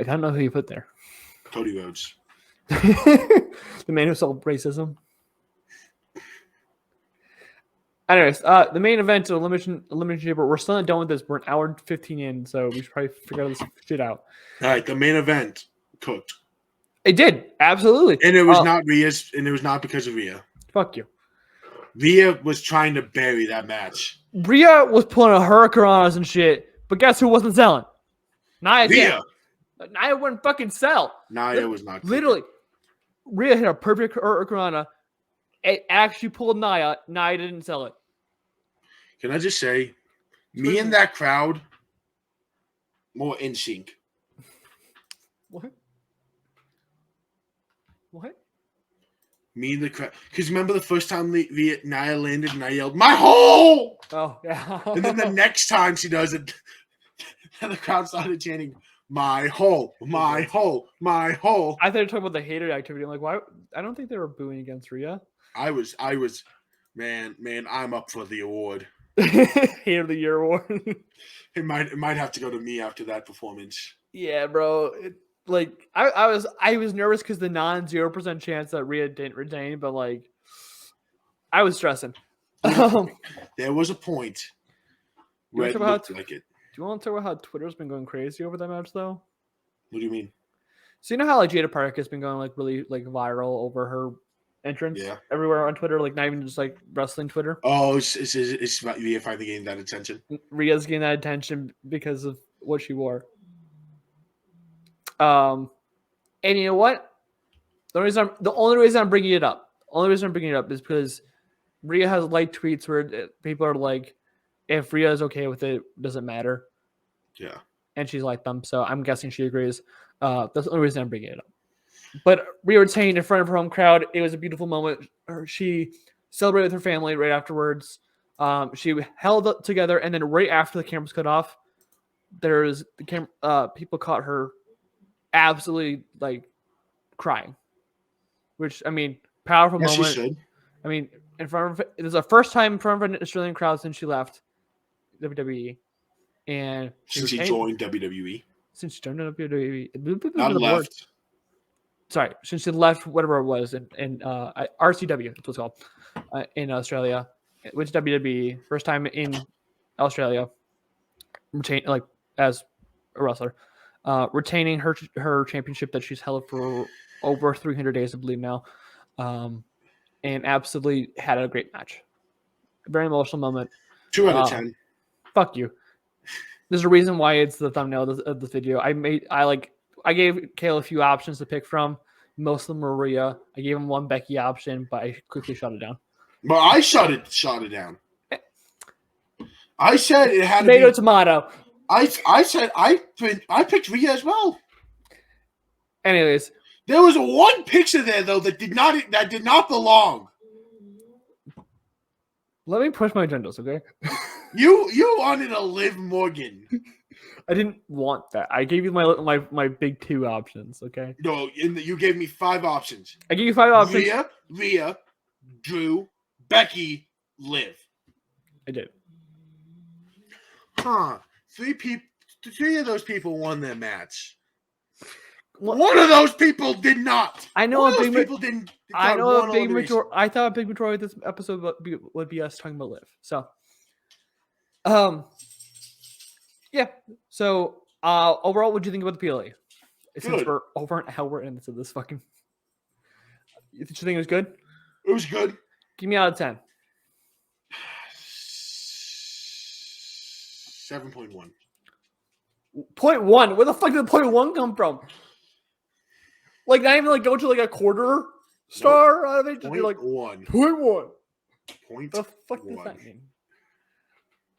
S1: don't know who you put there.
S2: Cody Rhodes.
S1: The man who solved racism. Anyways, the main event of Elimination Chamber. We're still not done with this. We're an hour and 15 in, so we should probably figure this shit out.
S2: All right, the main event cooked.
S1: It did, absolutely.
S2: And it was not Rhea's, and it was not because of Rhea.
S1: Fuck you.
S2: Rhea was trying to bury that match.
S1: Rhea was pulling a hurricane on us and shit, but guess who wasn't selling? Nia.
S2: Rhea.
S1: Nia wouldn't fucking sell.
S2: Nia was not.
S1: Literally, Rhea hit a perfect hurricane. It actually pulled Nia. Nia didn't sell it.
S2: Can I just say, me and that crowd, more in sync.
S1: What?
S2: Me and the crowd. Because remember the first time Nia landed and I yelled, "My hole!"
S1: Oh, yeah.
S2: And then the next time she does it, the crowd started chanting, "My hole, my hole, my hole."
S1: I thought you were talking about the hater activity. I'm like, why? I don't think they were booing against Rhea.
S2: I was, man, I'm up for the award.
S1: Hater of the Year award.
S2: It might have to go to me after that performance.
S1: Yeah, bro. I was nervous because the 0% chance that Rhea didn't retain, but like I was stressing.
S2: There was a point where it looked like it.
S1: Do you want to talk about how Twitter's been going crazy over that match though?
S2: What do you mean?
S1: So you know how like Jada Park has been going like really like viral over her entrance everywhere on Twitter, like not even just like wrestling Twitter.
S2: Oh, it's about Rhea finally getting that attention.
S1: Rhea's getting that attention because of what she wore. And you know what? The only reason I'm bringing it up only reason I'm bringing it up is because Rhea has liked tweets where people are like, if Rhea is okay with it, doesn't matter.
S2: Yeah.
S1: And she's liked them, so I'm guessing she agrees. That's the only reason I'm bringing it up. But Rhea retained in front of her home crowd. It was a beautiful moment. She celebrated with her family right afterwards. She held up together, and then right after the cameras cut off, there's the camera. People caught her absolutely like crying, which I mean, powerful
S2: Yes, she
S1: moment.
S2: should.
S1: I mean, in front of it was the first time in front of an Australian crowd since she left WWE, and
S2: Since she joined WWE.
S1: Since she joined WWE,
S2: Not left.
S1: Sorry, since she left whatever it was in RCW, that's what it's called, in Australia, which WWE first time in Australia, as a wrestler, retaining her championship that she's held for over 300 days, I believe now, and absolutely had a great match. Very emotional moment.
S2: 2 out of 10.
S1: Fuck you. There's a reason why it's the thumbnail of this video. I gave Kale a few options to pick from. Most of them were Rhea. I gave him one Becky option, but I quickly shut it down.
S2: But I shot it down. I said it had
S1: tomato.
S2: I said I picked Rhea as well.
S1: Anyways,
S2: there was one picture there though that did not belong.
S1: Let me push my agendas, okay?
S2: You wanted a Liv Morgan.
S1: I didn't want that. I gave you my big 2 options, okay?
S2: No, you gave me 5 options.
S1: I gave you 5 options.
S2: Rhea, Drew, Becky, Liv.
S1: I did.
S2: Huh. 3 of those people won their match. One of those people did not.
S1: I know
S2: a big people didn't.
S1: I know a big majority. I thought a big majority of this episode would be us talking about Liv. So, yeah. So, overall, what do you think about the PLE? Since we're over an hour into this fucking, did you think it was good?
S2: It was good.
S1: Give me out of 10.
S2: 7.1.
S1: 0.1. Where the fuck did the 0.1 come from? Like not even like go to like a quarter star out of it. Just like
S2: 0.1.
S1: 0.1.
S2: The
S1: fuck does that mean?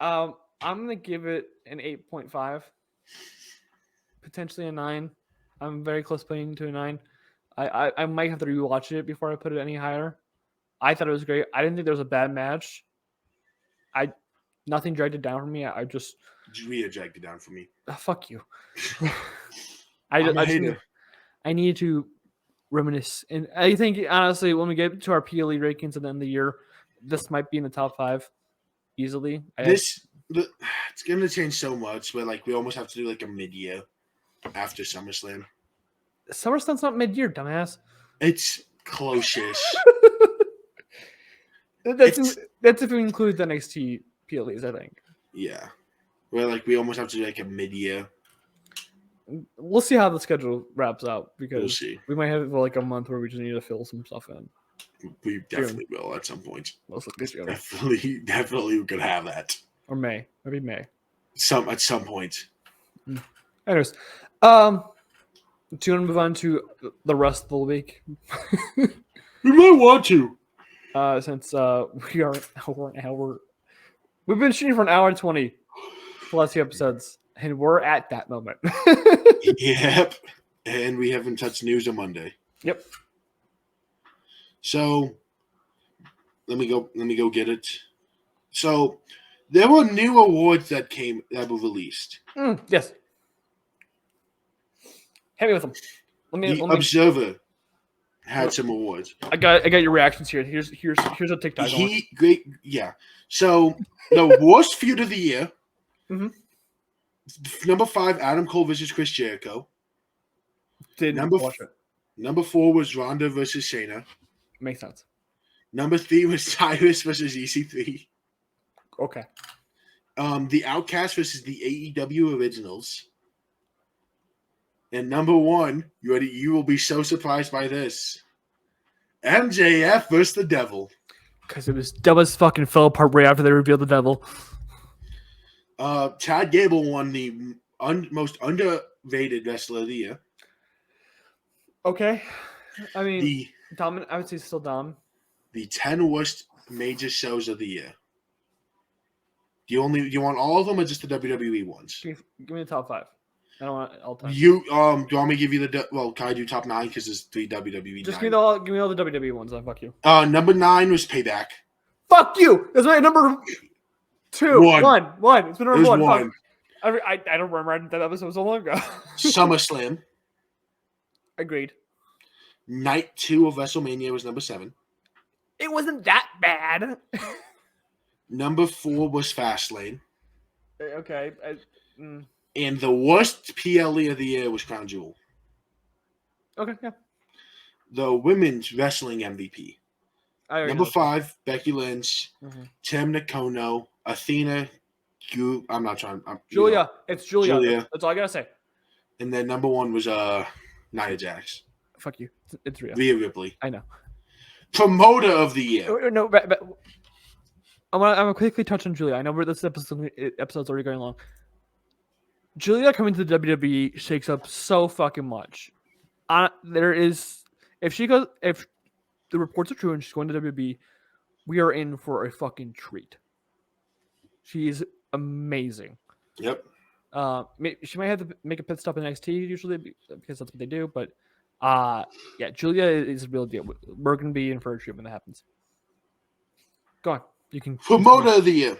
S1: I'm gonna give it an 8.5, potentially a 9. I'm very close putting to a 9. I might have to rewatch it before I put it any higher. I thought it was great. I didn't think there was a bad match. Nothing dragged it down for me. I just
S2: Rhea dragged it down for me.
S1: Fuck you. I need to reminisce, and I think honestly, when we get to our PLE rankings at the end of the year, this might be in the top 5 easily.
S2: It's going to change so much, but like we almost have to do like a mid-year after SummerSlam.
S1: SummerSlam's not mid-year, dumbass.
S2: It's close-ish.
S1: That's if we include the NXT PLEs, I think.
S2: Yeah. Well, like we almost have to do like a mid-year.
S1: We'll see how the schedule wraps up because
S2: we'll see.
S1: We might have like a month where we just need to fill some stuff in.
S2: We definitely will at some point.
S1: Definitely
S2: we could have that.
S1: Or May. Maybe May.
S2: At some point.
S1: Anyways. Do you want to move on to the rest of the week?
S2: We might want to.
S1: Since we are an hour. We've been shooting for an hour and 20 the last 2 episodes. And we're at that moment.
S2: Yep. And we haven't touched news on Monday.
S1: Yep.
S2: So let me go get it. So there were new awards that were released.
S1: Yes. Hit me with them.
S2: The Observer had some awards.
S1: I got your reactions here. Here's a TikTok.
S2: Great. Yeah. So the worst feud of the year.
S1: Mm-hmm.
S2: Number 5, Adam Cole versus Chris Jericho.
S1: Didn't watch it.
S2: Number 4 was Ronda versus Shayna.
S1: Makes sense.
S2: Number 3 was Cyrus versus EC3.
S1: Okay.
S2: The Outcast versus the AEW Originals. And number 1, you will be so surprised by this. MJF versus the Devil.
S1: Because it was fucking fell apart right after they revealed the Devil.
S2: Chad Gable won the most underrated wrestler of the year.
S1: Okay. I mean, Dom, I would say still Dom.
S2: the 10 worst major shows of the year. Do you want all of them or just the WWE ones?
S1: Give me the top 5. I don't want all time.
S2: Do you want me to give you can I do top 9 because there's 3 WWE?
S1: Just give me all the WWE ones. Then fuck you.
S2: Number 9 was Payback.
S1: Fuck you. That's my number 2. One. It's been number 1.
S2: One.
S1: I don't remember that episode so long ago.
S2: SummerSlam.
S1: Agreed.
S2: Night 2 of WrestleMania was number 7.
S1: It wasn't that bad.
S2: Number 4 was Fastlane.
S1: Okay.
S2: And the worst PLE of the year was Crown Jewel.
S1: Okay, yeah.
S2: The women's wrestling MVP. Number 5, Becky Lynch. Mm-hmm. Tim Nakono. Athena.
S1: Julia. It's Julia. That's all I gotta say.
S2: And then number 1 was Nia Jax.
S1: Fuck you. It's Rhea.
S2: Rhea Ripley.
S1: I know.
S2: Promoter of the year.
S1: No, but I'm gonna quickly touch on Julia. I know where this episode's already going long. Julia coming to the WWE shakes up so fucking much. If the reports are true and she's going to WWE, we are in for a fucking treat. She's amazing.
S2: Yep.
S1: She might have to make a pit stop in NXT usually because that's what they do, but yeah, Julia is a real deal. We're gonna be in for a treat when that happens. Go on. You can
S2: Promoter of the year.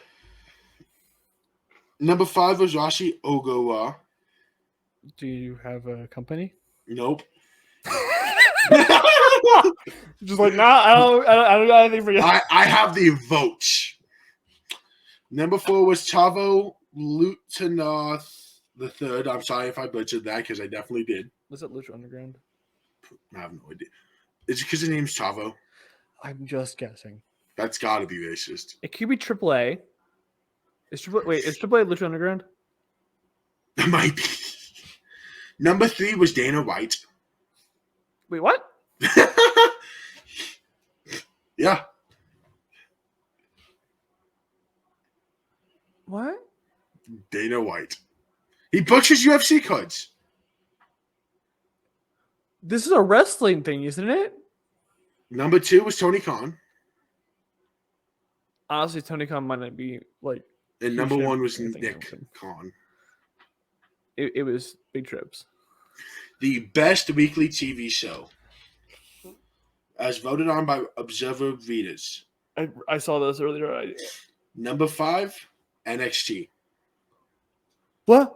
S2: Number 5 was Rashi Ogawa.
S1: Do you have a company?
S2: Nope.
S1: Just like, nah, I don't got anything for you.
S2: I have the votes. Number 4 was Chavo Lutanoth the third. I'm sorry if I butchered that because I definitely did.
S1: Was it Lucha Underground?
S2: I have no idea. Is it because his name's Chavo?
S1: I'm just guessing.
S2: That's got to be racist.
S1: It could be AAA. Is AAA Lucha Underground?
S2: It might be. Number 3 was Dana White.
S1: Wait, what?
S2: Yeah.
S1: What?
S2: Dana White. He books his UFC cards.
S1: This is a wrestling thing, isn't it?
S2: Number 2 was Tony Khan.
S1: Honestly, Tony Khan might not be like.
S2: And number 1 was Nick Khan.
S1: It was Big Trips.
S2: The best weekly TV show, as voted on by Observer readers.
S1: I saw this earlier.
S2: Number 5, NXT.
S1: What?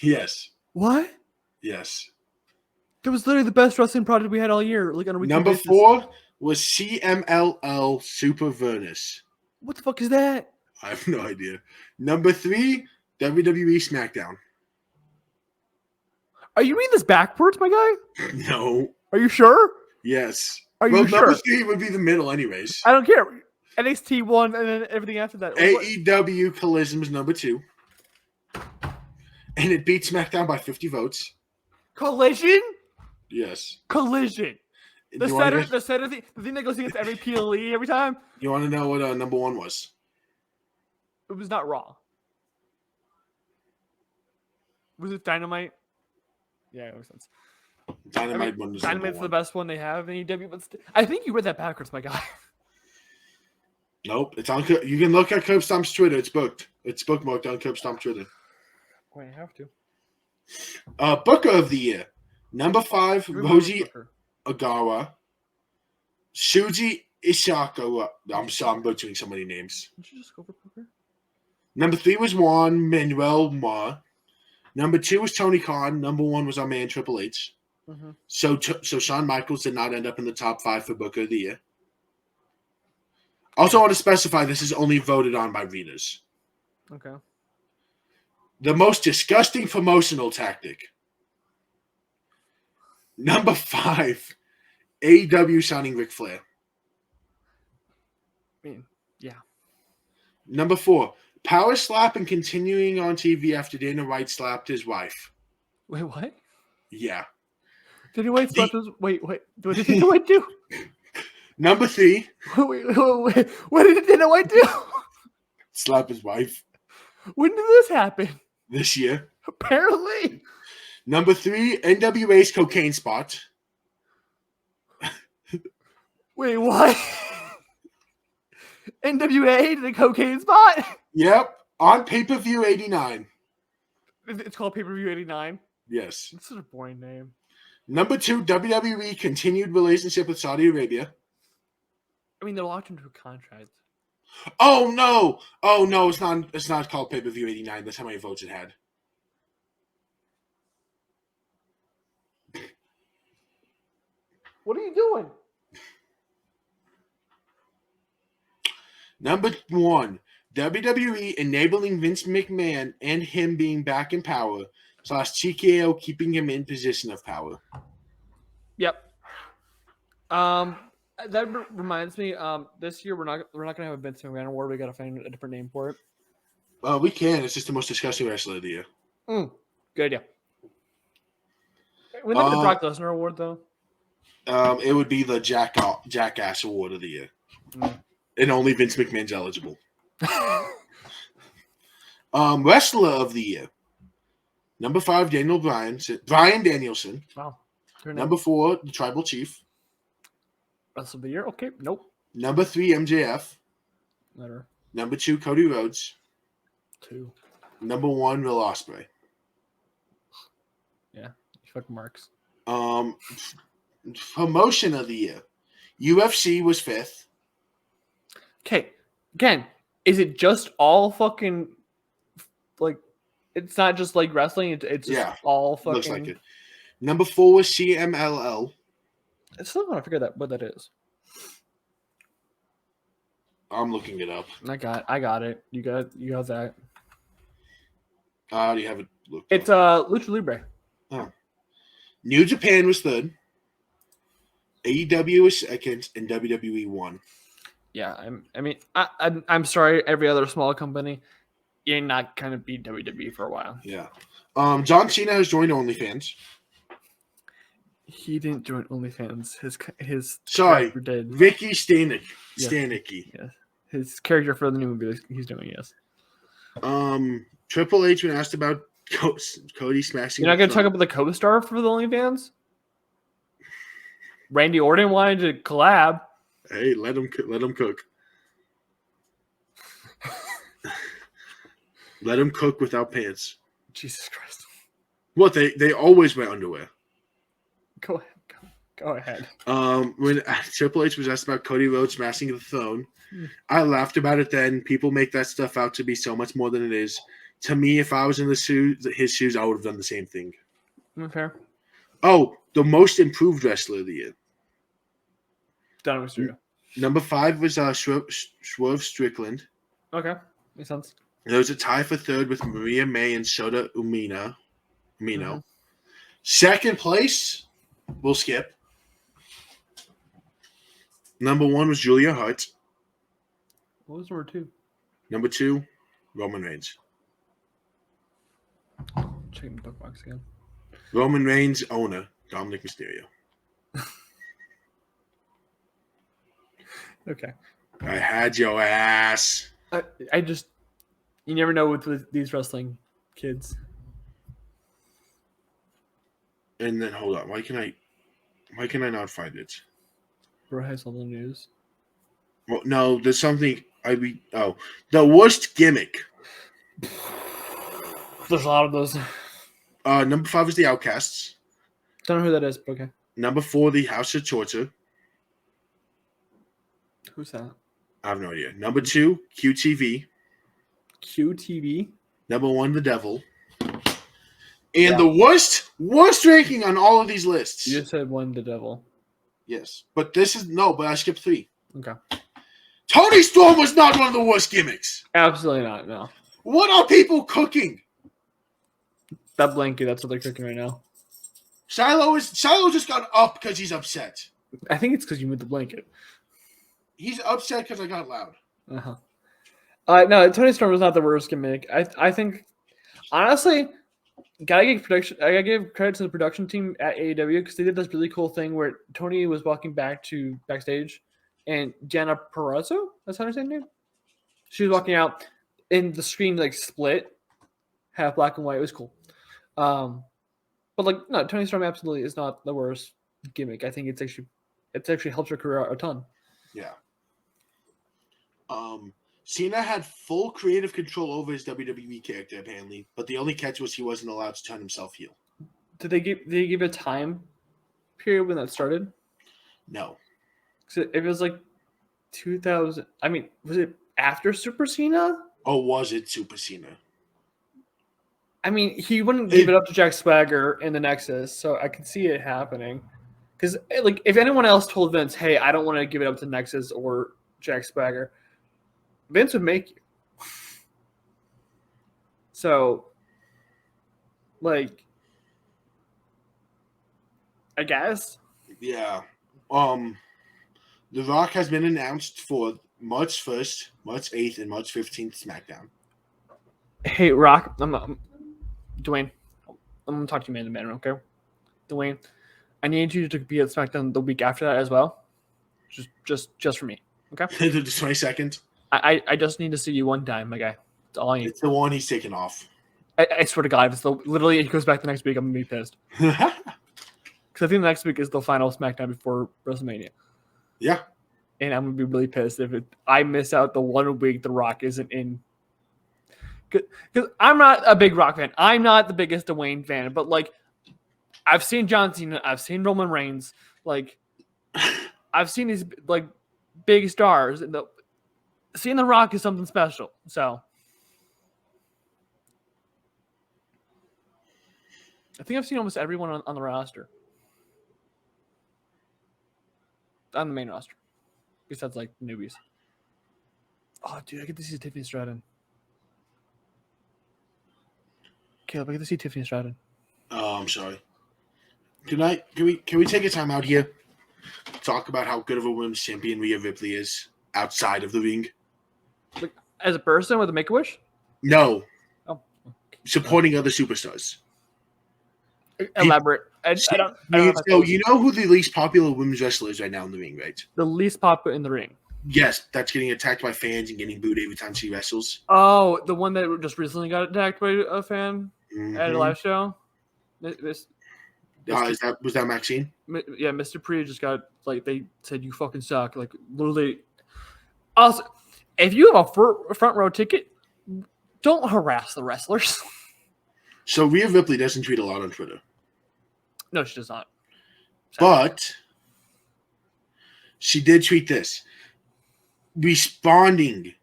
S2: Yes.
S1: What?
S2: Yes.
S1: That was literally the best wrestling product we had all year. Like on a weekly
S2: Number
S1: basis.
S2: 4 was CMLL Super Vernus.
S1: What the fuck is that?
S2: I have no idea. Number 3, WWE SmackDown.
S1: Are you reading this backwards, my guy?
S2: No.
S1: Are you sure?
S2: Yes.
S1: Are you sure?
S2: Number 3 would be the middle anyways.
S1: I don't care. NXT 1 and then everything after that.
S2: AEW Collision was number 2. And it beat SmackDown by 50 votes.
S1: Collision?
S2: Yes.
S1: Collision. The thing that goes against every PLE every time.
S2: You want to know what number 1 was?
S1: It was not Raw. Was it Dynamite? Yeah, it makes sense. Dynamite's the best one they have in AEW, but I think you read that backwards, my guy.
S2: Nope. It's on. You can look at Curb Stomp's Twitter. It's booked. It's bookmarked on Curb Stomp Twitter.
S1: I have to.
S2: Booker of the year. Number 5, Rosie Ogawa. Shuji Ishikawa. I'm sorry, I'm butchering so many names.
S1: Did you just go for Booker?
S2: Number 3 was Juan Manuel Ma. Number 2 was Tony Khan. Number 1 was our man Triple H. Mm-hmm. So Shawn Michaels did not end up in the top 5 for Booker of the year. Also, I want to specify this is only voted on by readers.
S1: Okay.
S2: The most disgusting promotional tactic. Number 5, AEW signing Ric Flair.
S1: I mean, yeah.
S2: Number 4, power slap and continuing on TV after Dana White slapped his wife.
S1: Wait, what?
S2: Yeah.
S1: Dana White slapped his... Wait. What did Dana White do?
S2: Number 3.
S1: Wait. What did Dana White do?
S2: Slap his wife.
S1: When did this happen?
S2: This year.
S1: Apparently.
S2: Number 3, NWA's cocaine spot.
S1: Wait, what? NWA, the cocaine spot?
S2: Yep, on pay-per-view 89.
S1: It's called Pay-Per-View 89.
S2: Yes.
S1: It's such a boring name.
S2: Number 2, WWE continued relationship with Saudi Arabia.
S1: I mean, they're locked into a contract.
S2: Oh no! Oh no! It's not called pay-per-view 89. That's how many votes it had.
S1: What are you doing?
S2: Number 1, WWE enabling Vince McMahon and him being back in power, / TKO keeping him in position of power.
S1: Yep. That reminds me. This year we're not gonna have a Vince McMahon award. We gotta find a different name for it.
S2: We can. It's just the most disgusting wrestler of the year.
S1: Good idea. We like the Brock Lesnar award though.
S2: It would be the Jackass Award of the year, and only Vince McMahon's eligible. Wrestler of the year. Number 5, Bryan Danielson.
S1: Wow.
S2: Number 4, the Tribal Chief.
S1: Wrestler of the year. Okay. Nope.
S2: Number 3, MJF.
S1: Letter.
S2: Number 2, Cody Rhodes.
S1: 2.
S2: Number 1, Will Ospreay.
S1: Yeah. Fuck marks.
S2: Promotion of the year. UFC was 5th.
S1: Okay. Again, is it just all fucking like? It's not just like wrestling. It's just all fucking.
S2: Looks like it. Number 4 was CMLL.
S1: I still want to figure what that is.
S2: I'm looking it up.
S1: I got it. You got that.
S2: Do you have it looked
S1: It's
S2: up?
S1: Lucha Libre.
S2: Oh. New Japan was 3rd. AEW was 2nd, and WWE 1.
S1: Yeah, I'm sorry. Every other small company, you're not gonna be WWE for a while.
S2: Yeah. John Cena has joined OnlyFans.
S1: He didn't join OnlyFans. His
S2: Sorry,
S1: character did.
S2: Ricky Stanek.
S1: Yes.
S2: Stanicky.
S1: Yes. His character for the new movie he's doing. Yes.
S2: Triple H, when asked about Cody smashing.
S1: You're not gonna talk about the co-star for the OnlyFans? Randy Orton wanted to collab.
S2: Hey, let him cook. Let him cook without pants.
S1: Jesus Christ.
S2: What, they always wear underwear.
S1: Go ahead.
S2: When Triple H was asked about Cody Rhodes smashing the throne, I laughed about it then. People make that stuff out to be so much more than it is. To me, if I was in his shoes, I would have done the same thing.
S1: Fair.
S2: Oh, the most improved wrestler of the year.
S1: Donovan Mysterio.
S2: Number 5 was Swerve Strickland.
S1: Okay, makes sense.
S2: There was a tie for 3rd with Maria May and Shota Umino.
S1: Mm-hmm.
S2: Second place, we'll skip. Number 1 was Julia Hart.
S1: What was number 2?
S2: Number 2, Roman Reigns.
S1: Checking the book box again.
S2: Roman Reigns owner, Dominic Mysterio.
S1: Okay.
S2: I had your ass.
S1: I just, you never know with these wrestling kids.
S2: And then hold on, why can I not find it?
S1: Bro has all the news.
S2: Well, no, there's something the worst gimmick.
S1: There's a lot of those.
S2: Number 5 is the Outcasts.
S1: Don't know who that is, but okay.
S2: Number 4, the House of Torture.
S1: Who's that?
S2: I have no idea. Number 2, QTV.
S1: QTV.
S2: Number 1, the Devil. And the worst ranking on all of these lists.
S1: You just said 1, the Devil.
S2: Yes, but but I skipped 3.
S1: Okay.
S2: Tony Storm was not one of the worst gimmicks.
S1: Absolutely not. No.
S2: What are people cooking?
S1: That blanket. That's what they're cooking right now.
S2: Shiloh just got up because he's upset.
S1: I think it's because you moved the blanket.
S2: He's upset because I got loud.
S1: No, Tony Storm was not the worst gimmick. I think, honestly, gotta give credit to the production team at AEW because they did this really cool thing where Tony was walking backstage, and Gianna Perazzo, that's how I say her name. She was walking out, and the screen like split, half black and white. It was cool. But no, Tony Storm absolutely is not the worst gimmick. I think it's actually It's actually helped her career out a ton.
S2: Yeah. Cena had full creative control over his WWE character, apparently, but the only catch was he wasn't allowed to turn himself heel.
S1: Did they give a time period when that started?
S2: No.
S1: Because it was like 2000. I mean, was it after Super Cena?
S2: Or was it Super Cena?
S1: I mean, he wouldn't give it up to Jack Swagger in the Nexus, so I could see it happening. Because, like, if anyone else told Vince, hey, I don't want to give it up to Nexus or Jack Swagger, Vince would make you. So, like, I guess.
S2: Yeah. The Rock has been announced for March 1st, March 8th, and March 15th SmackDown.
S1: Hey, Rock, Dwayne, I'm going to talk to you man to man, okay? Dwayne, I need you to be at SmackDown the week after that as well. Just for me, okay?
S2: The 22nd.
S1: I just need to see you one time, my guy. That's all I need.
S2: It's the one he's taking off.
S1: I swear to God, if it's literally he goes back the next week, I'm gonna be pissed. Because I think the next week is the final SmackDown before WrestleMania.
S2: Yeah.
S1: And I'm gonna be really pissed if I miss out the 1 week The Rock isn't in. Because I'm not a big Rock fan. I'm not the biggest Dwayne fan, but like, I've seen John Cena, I've seen Roman Reigns, like, I've seen these like big stars, and seeing The Rock is something special. So. I think I've seen almost everyone on the roster. On the main roster. Besides, like, newbies. Oh, dude, I get to see Tiffany Stratton. Kaleb, I get to see Tiffany Stratton.
S2: Oh, I'm sorry. Can we take a time out here? Talk about how good of a women's champion Rhea Ripley is outside of the ring.
S1: Like, as a person with a Make-A-Wish?
S2: No.
S1: Oh.
S2: Supporting other superstars.
S1: Elaborate. I don't
S2: so you know who the least popular women's wrestler is right now in the ring, right?
S1: The least popular in the ring.
S2: Yes, that's getting attacked by fans and getting booed every time she wrestles.
S1: Oh, the one that just recently got attacked by a fan at a live show?
S2: Was that Maxine?
S1: Yeah, Mr. Pre just got, like, they said, you fucking suck. Like, literally. Also, if you have a front row ticket, don't harass the wrestlers.
S2: So Rhea Ripley doesn't tweet a lot on Twitter.
S1: No, she does not.
S2: But she did tweet this. Responding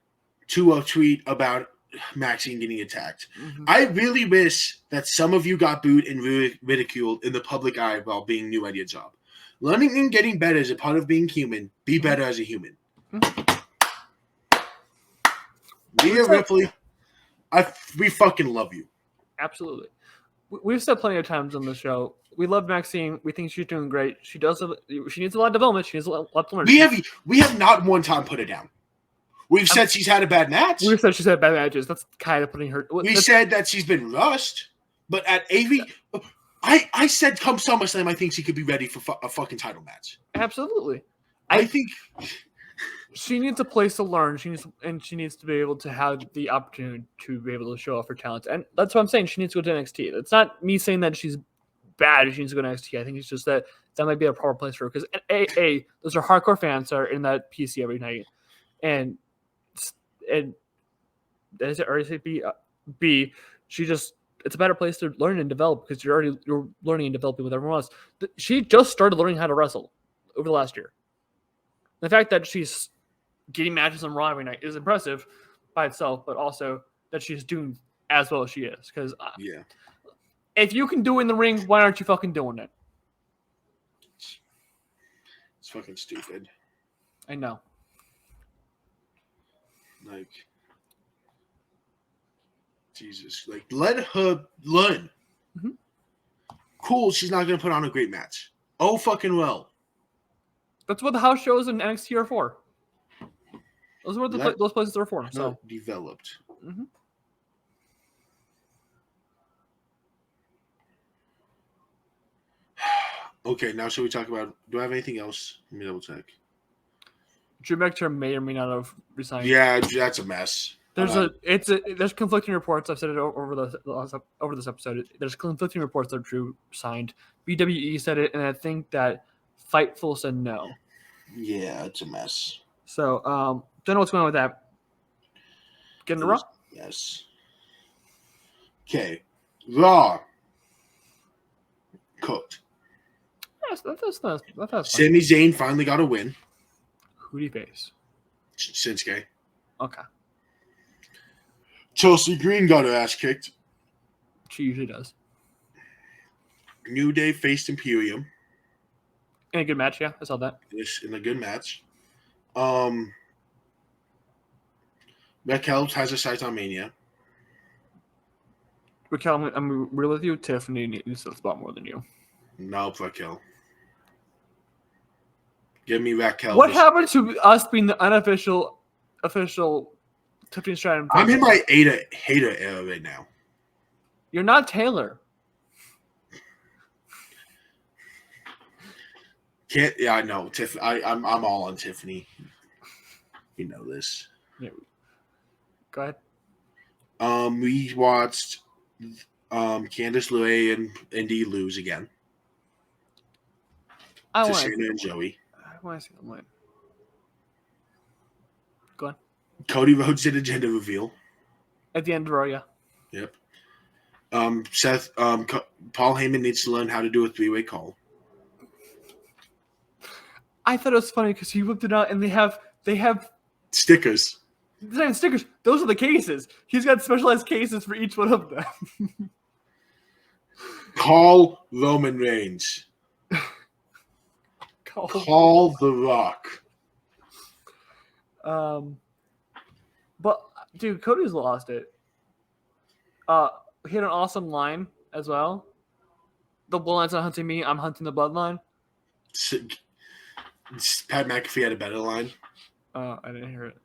S2: to a tweet about Maxine getting attacked. Mm-hmm. I really wish that some of you got booed and ridiculed in the public eye while being new at your job. Learning and getting better is a part of being human. Be better as a human. Mm-hmm. Rhea Ripley, we fucking love you.
S1: Absolutely. We've said plenty of times on the show. We love Maxine. We think she's doing great. She needs a lot of development. She needs a lot to learn.
S2: We have not one time put her down. We've said she's had a bad match.
S1: We've said she's had bad matches. That's kind of putting her.
S2: We said that she's been rushed, but at AV, I said come SummerSlam, I think she could be ready for a fucking title match.
S1: Absolutely.
S2: I think
S1: she needs a place to learn. She needs to be able to have the opportunity to be able to show off her talents. And that's what I'm saying. She needs to go to NXT. It's not me saying that she's bad. She needs to go to NXT. I think it's just that might be a proper place for her. Because A, those are hardcore fans that are in that PC every night. And as I already said, B, it's a better place to learn and develop because you're learning and developing with everyone else. She just started learning how to wrestle over the last year. The fact that she's getting matches on Raw every night is impressive by itself, but also that she's doing as well as she is. Because if you can do it in the ring, why aren't you fucking doing it?
S2: It's fucking stupid.
S1: I know.
S2: Like, Jesus. Like, let her learn. Mm-hmm. Cool, she's not going to put on a great match. Oh, fucking well.
S1: That's what the house shows in NXT are for. Those are what those places are for. So
S2: developed.
S1: Mm-hmm.
S2: Okay, now should we talk about? Do I have anything else? Let me double check.
S1: Drew McIntyre may or may not have resigned.
S2: Yeah, that's a mess.
S1: There's conflicting reports. I've said it over this episode. There's conflicting reports that Drew signed. BWE said it, and I think that Fightful said no.
S2: Yeah, it's a mess.
S1: So, don't know what's going on with that. Get in the Raw?
S2: Yes. Okay. Raw. Cooked.
S1: Yes, that's fun.
S2: Sami Zayn finally got a win.
S1: Who do you face?
S2: Shinsuke.
S1: Okay.
S2: Chelsea Green got her ass kicked.
S1: She usually does.
S2: New Day faced Imperium.
S1: In a good match, yeah. I saw that.
S2: In a good match. Raquel has a sight on Mania.
S1: Raquel, I'm real with you. Tiffany needs the spot more than you.
S2: No, Raquel. Give me Raquel.
S1: What happened to us being the official Tiffany Stratton?
S2: I'm in my hater era right now.
S1: You're not Taylor.
S2: I know. I'm all on Tiffany. You know this.
S1: Yeah. Go ahead.
S2: We watched Candice LeRae and Indy lose again. To Shayna and Joey.
S1: I want to see them win. Go on.
S2: Cody Rhodes did a gender reveal.
S1: At the end of the row, yeah.
S2: Yep. Paul Heyman needs to learn how to do a 3-way call.
S1: I thought it was funny because he whipped it out and they have
S2: stickers.
S1: It's not even stickers. Those are the cases. He's got specialized cases for each one of them.
S2: Call Roman Reigns. Call The Rock.
S1: But dude, Cody's lost it. He had an awesome line as well. The bloodline's not hunting me, I'm hunting the bloodline.
S2: Pat McAfee had a better line.
S1: I didn't hear it.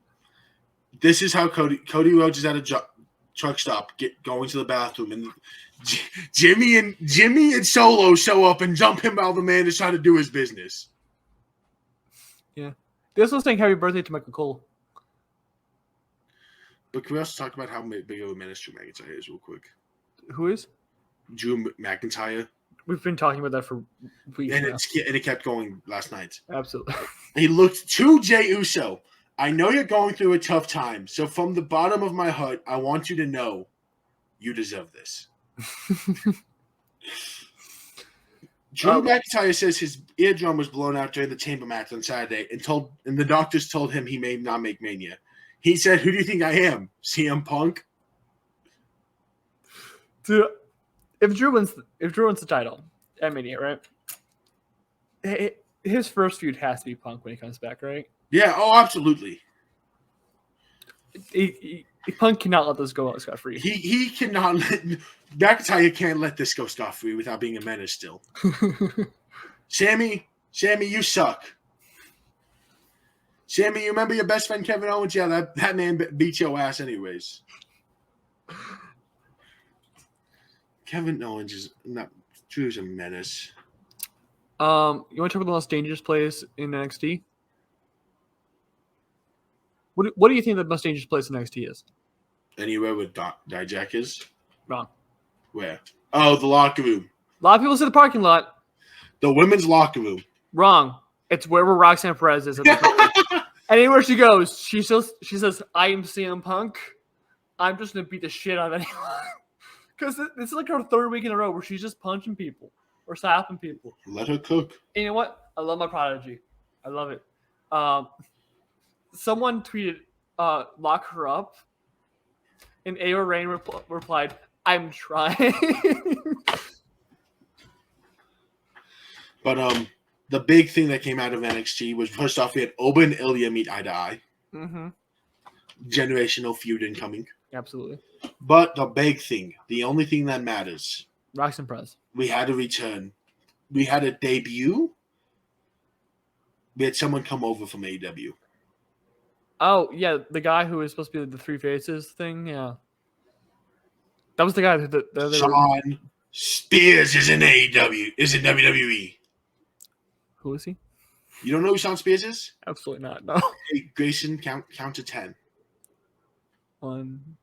S2: This is how Cody Rhodes is at a truck stop, going to the bathroom, and Jimmy and Solo show up and jump him while the man is trying to do his business.
S1: Yeah. They also saying happy birthday to Michael Cole.
S2: But can we also talk about how big of a menace Drew McIntyre is real quick?
S1: Who is?
S2: Drew McIntyre.
S1: We've been talking about that for weeks
S2: and
S1: now.
S2: It kept going last night.
S1: Absolutely.
S2: He looked to Jey Uso. I know you're going through a tough time, so from the bottom of my heart, I want you to know you deserve this. Drew McIntyre says his eardrum was blown out during the chamber match on Saturday and the doctors told him he may not make Mania. He said, "Who do you think I am? CM Punk?"
S1: Dude, if Drew wins the title at Mania, right? His first feud has to be Punk when he comes back, right?
S2: Yeah, absolutely.
S1: Punk cannot let this go scot free.
S2: He cannot let McIntyre can't let this go scot free without being a menace still. Sammy, you suck. Sammy, you remember your best friend Kevin Owens? Yeah, that man beat your ass anyways. Kevin Owens is not Drew's a menace.
S1: You want to talk about the most dangerous place in NXT? What do you think the most dangerous place in NXT is?
S2: Anywhere where Dijak is?
S1: Wrong.
S2: Where? Oh, the locker room.
S1: A lot of people say the parking lot.
S2: The women's locker room.
S1: Wrong. It's wherever Roxanne Perez is. Anywhere she goes, she says, "I am CM Punk. I'm just gonna beat the shit out of anyone." Because this is like her third week in a row where she's just punching people or slapping people.
S2: Let her cook.
S1: And you know what? I love my prodigy. I love it. Someone tweeted, "Lock her up," and Ava Rain replied, "I'm trying."
S2: But the big thing that came out of NXT was, first off, we had Oba and Ilya meet eye to eye.
S1: Mm-hmm.
S2: Generational feud incoming.
S1: Absolutely.
S2: But the big thing, the only thing that matters,
S1: Roxanne Perez.
S2: We had a return. We had a debut. We had someone come over from AEW.
S1: Oh, yeah, the guy who was supposed to be the Three Faces thing, yeah. That was the guy that
S2: Sean Spears is in AEW, is in WWE.
S1: Who is he?
S2: You don't know who Sean Spears is?
S1: Absolutely not, no.
S2: Hey, Grayson, count to 10.
S1: 1,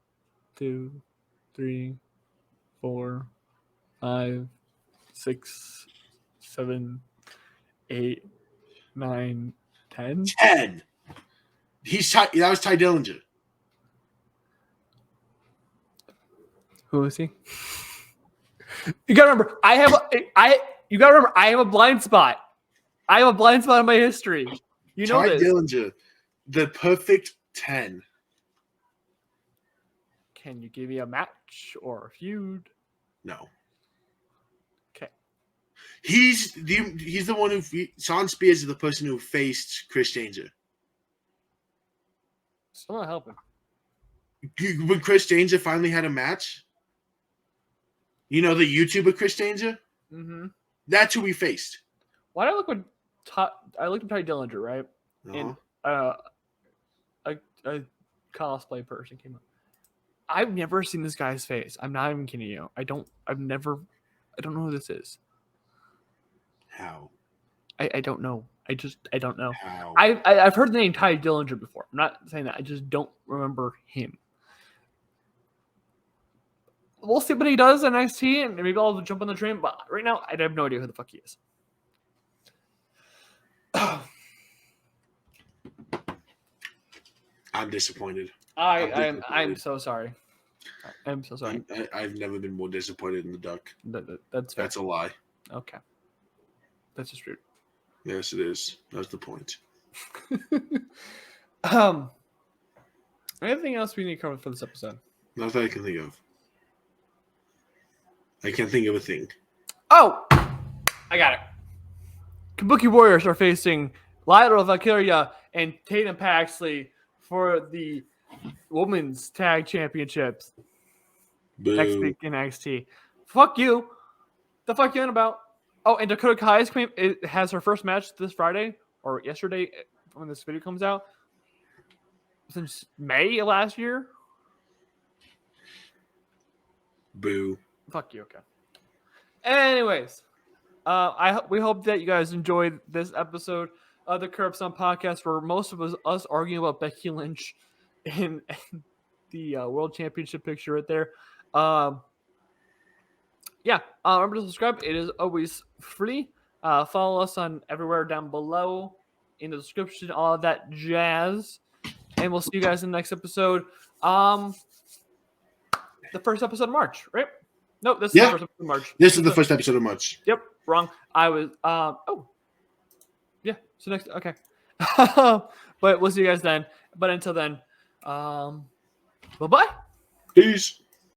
S1: 2, 3, 4, 5, 6, 7, 8, 9, 10?
S2: 10. That was Ty Dillinger.
S1: Who is he? You gotta remember, I have a blind spot. I have a blind spot in my history. You know
S2: Ty
S1: this.
S2: Dillinger, the perfect 10.
S1: Can you give me a match or a feud?
S2: No.
S1: Okay.
S2: He's the one who Sean Spears is the person who faced Chris Danger.
S1: Someone help him.
S2: When Chris Danger finally had a match, you know the YouTuber Chris Danger?
S1: Mm-hmm.
S2: That's who we faced.
S1: Why did I look when I looked at Ty Dillinger, right? And a cosplay person came up. I've never seen this guy's face. I'm not even kidding you. I don't know who this is.
S2: How?
S1: I don't know. I don't know.
S2: How?
S1: I've heard the name Ty Dillinger before. I'm not saying that. I just don't remember him. We'll see what he does in NXT, and maybe I'll jump on the train. But right now, I have no idea who the fuck he is.
S2: I'm disappointed.
S1: I'm so sorry. I'm so sorry.
S2: I've never been more disappointed in the Duck.
S1: That's fair.
S2: That's a lie.
S1: Okay. That's just rude.
S2: Yes, it is. That's the point.
S1: Anything else we need to cover for this episode?
S2: Not that I can think of. I can't think of a thing.
S1: Oh! I got it. Kabuki Warriors are facing Lyra Valkyria and Tatum Paxley for the Women's Tag Championships next week in NXT. Fuck you. The fuck you on about? Oh, and Dakota Kai has her first match this Friday or yesterday when this video comes out since May of last year.
S2: Boo.
S1: Fuck you. Okay. Anyways, we hope that you guys enjoyed this episode of the Curb Stomp podcast, where most of us arguing about Becky Lynch and the World Championship picture right there. Remember to subscribe. It is always free. Follow us on everywhere down below in the description, all of that jazz. And we'll see you guys in the next episode. The first episode of March, right? No, this is the first episode of March.
S2: This is the first episode of March.
S1: Yep, wrong. I was so next, okay. But we'll see you guys then. But until then, bye-bye.
S2: Peace.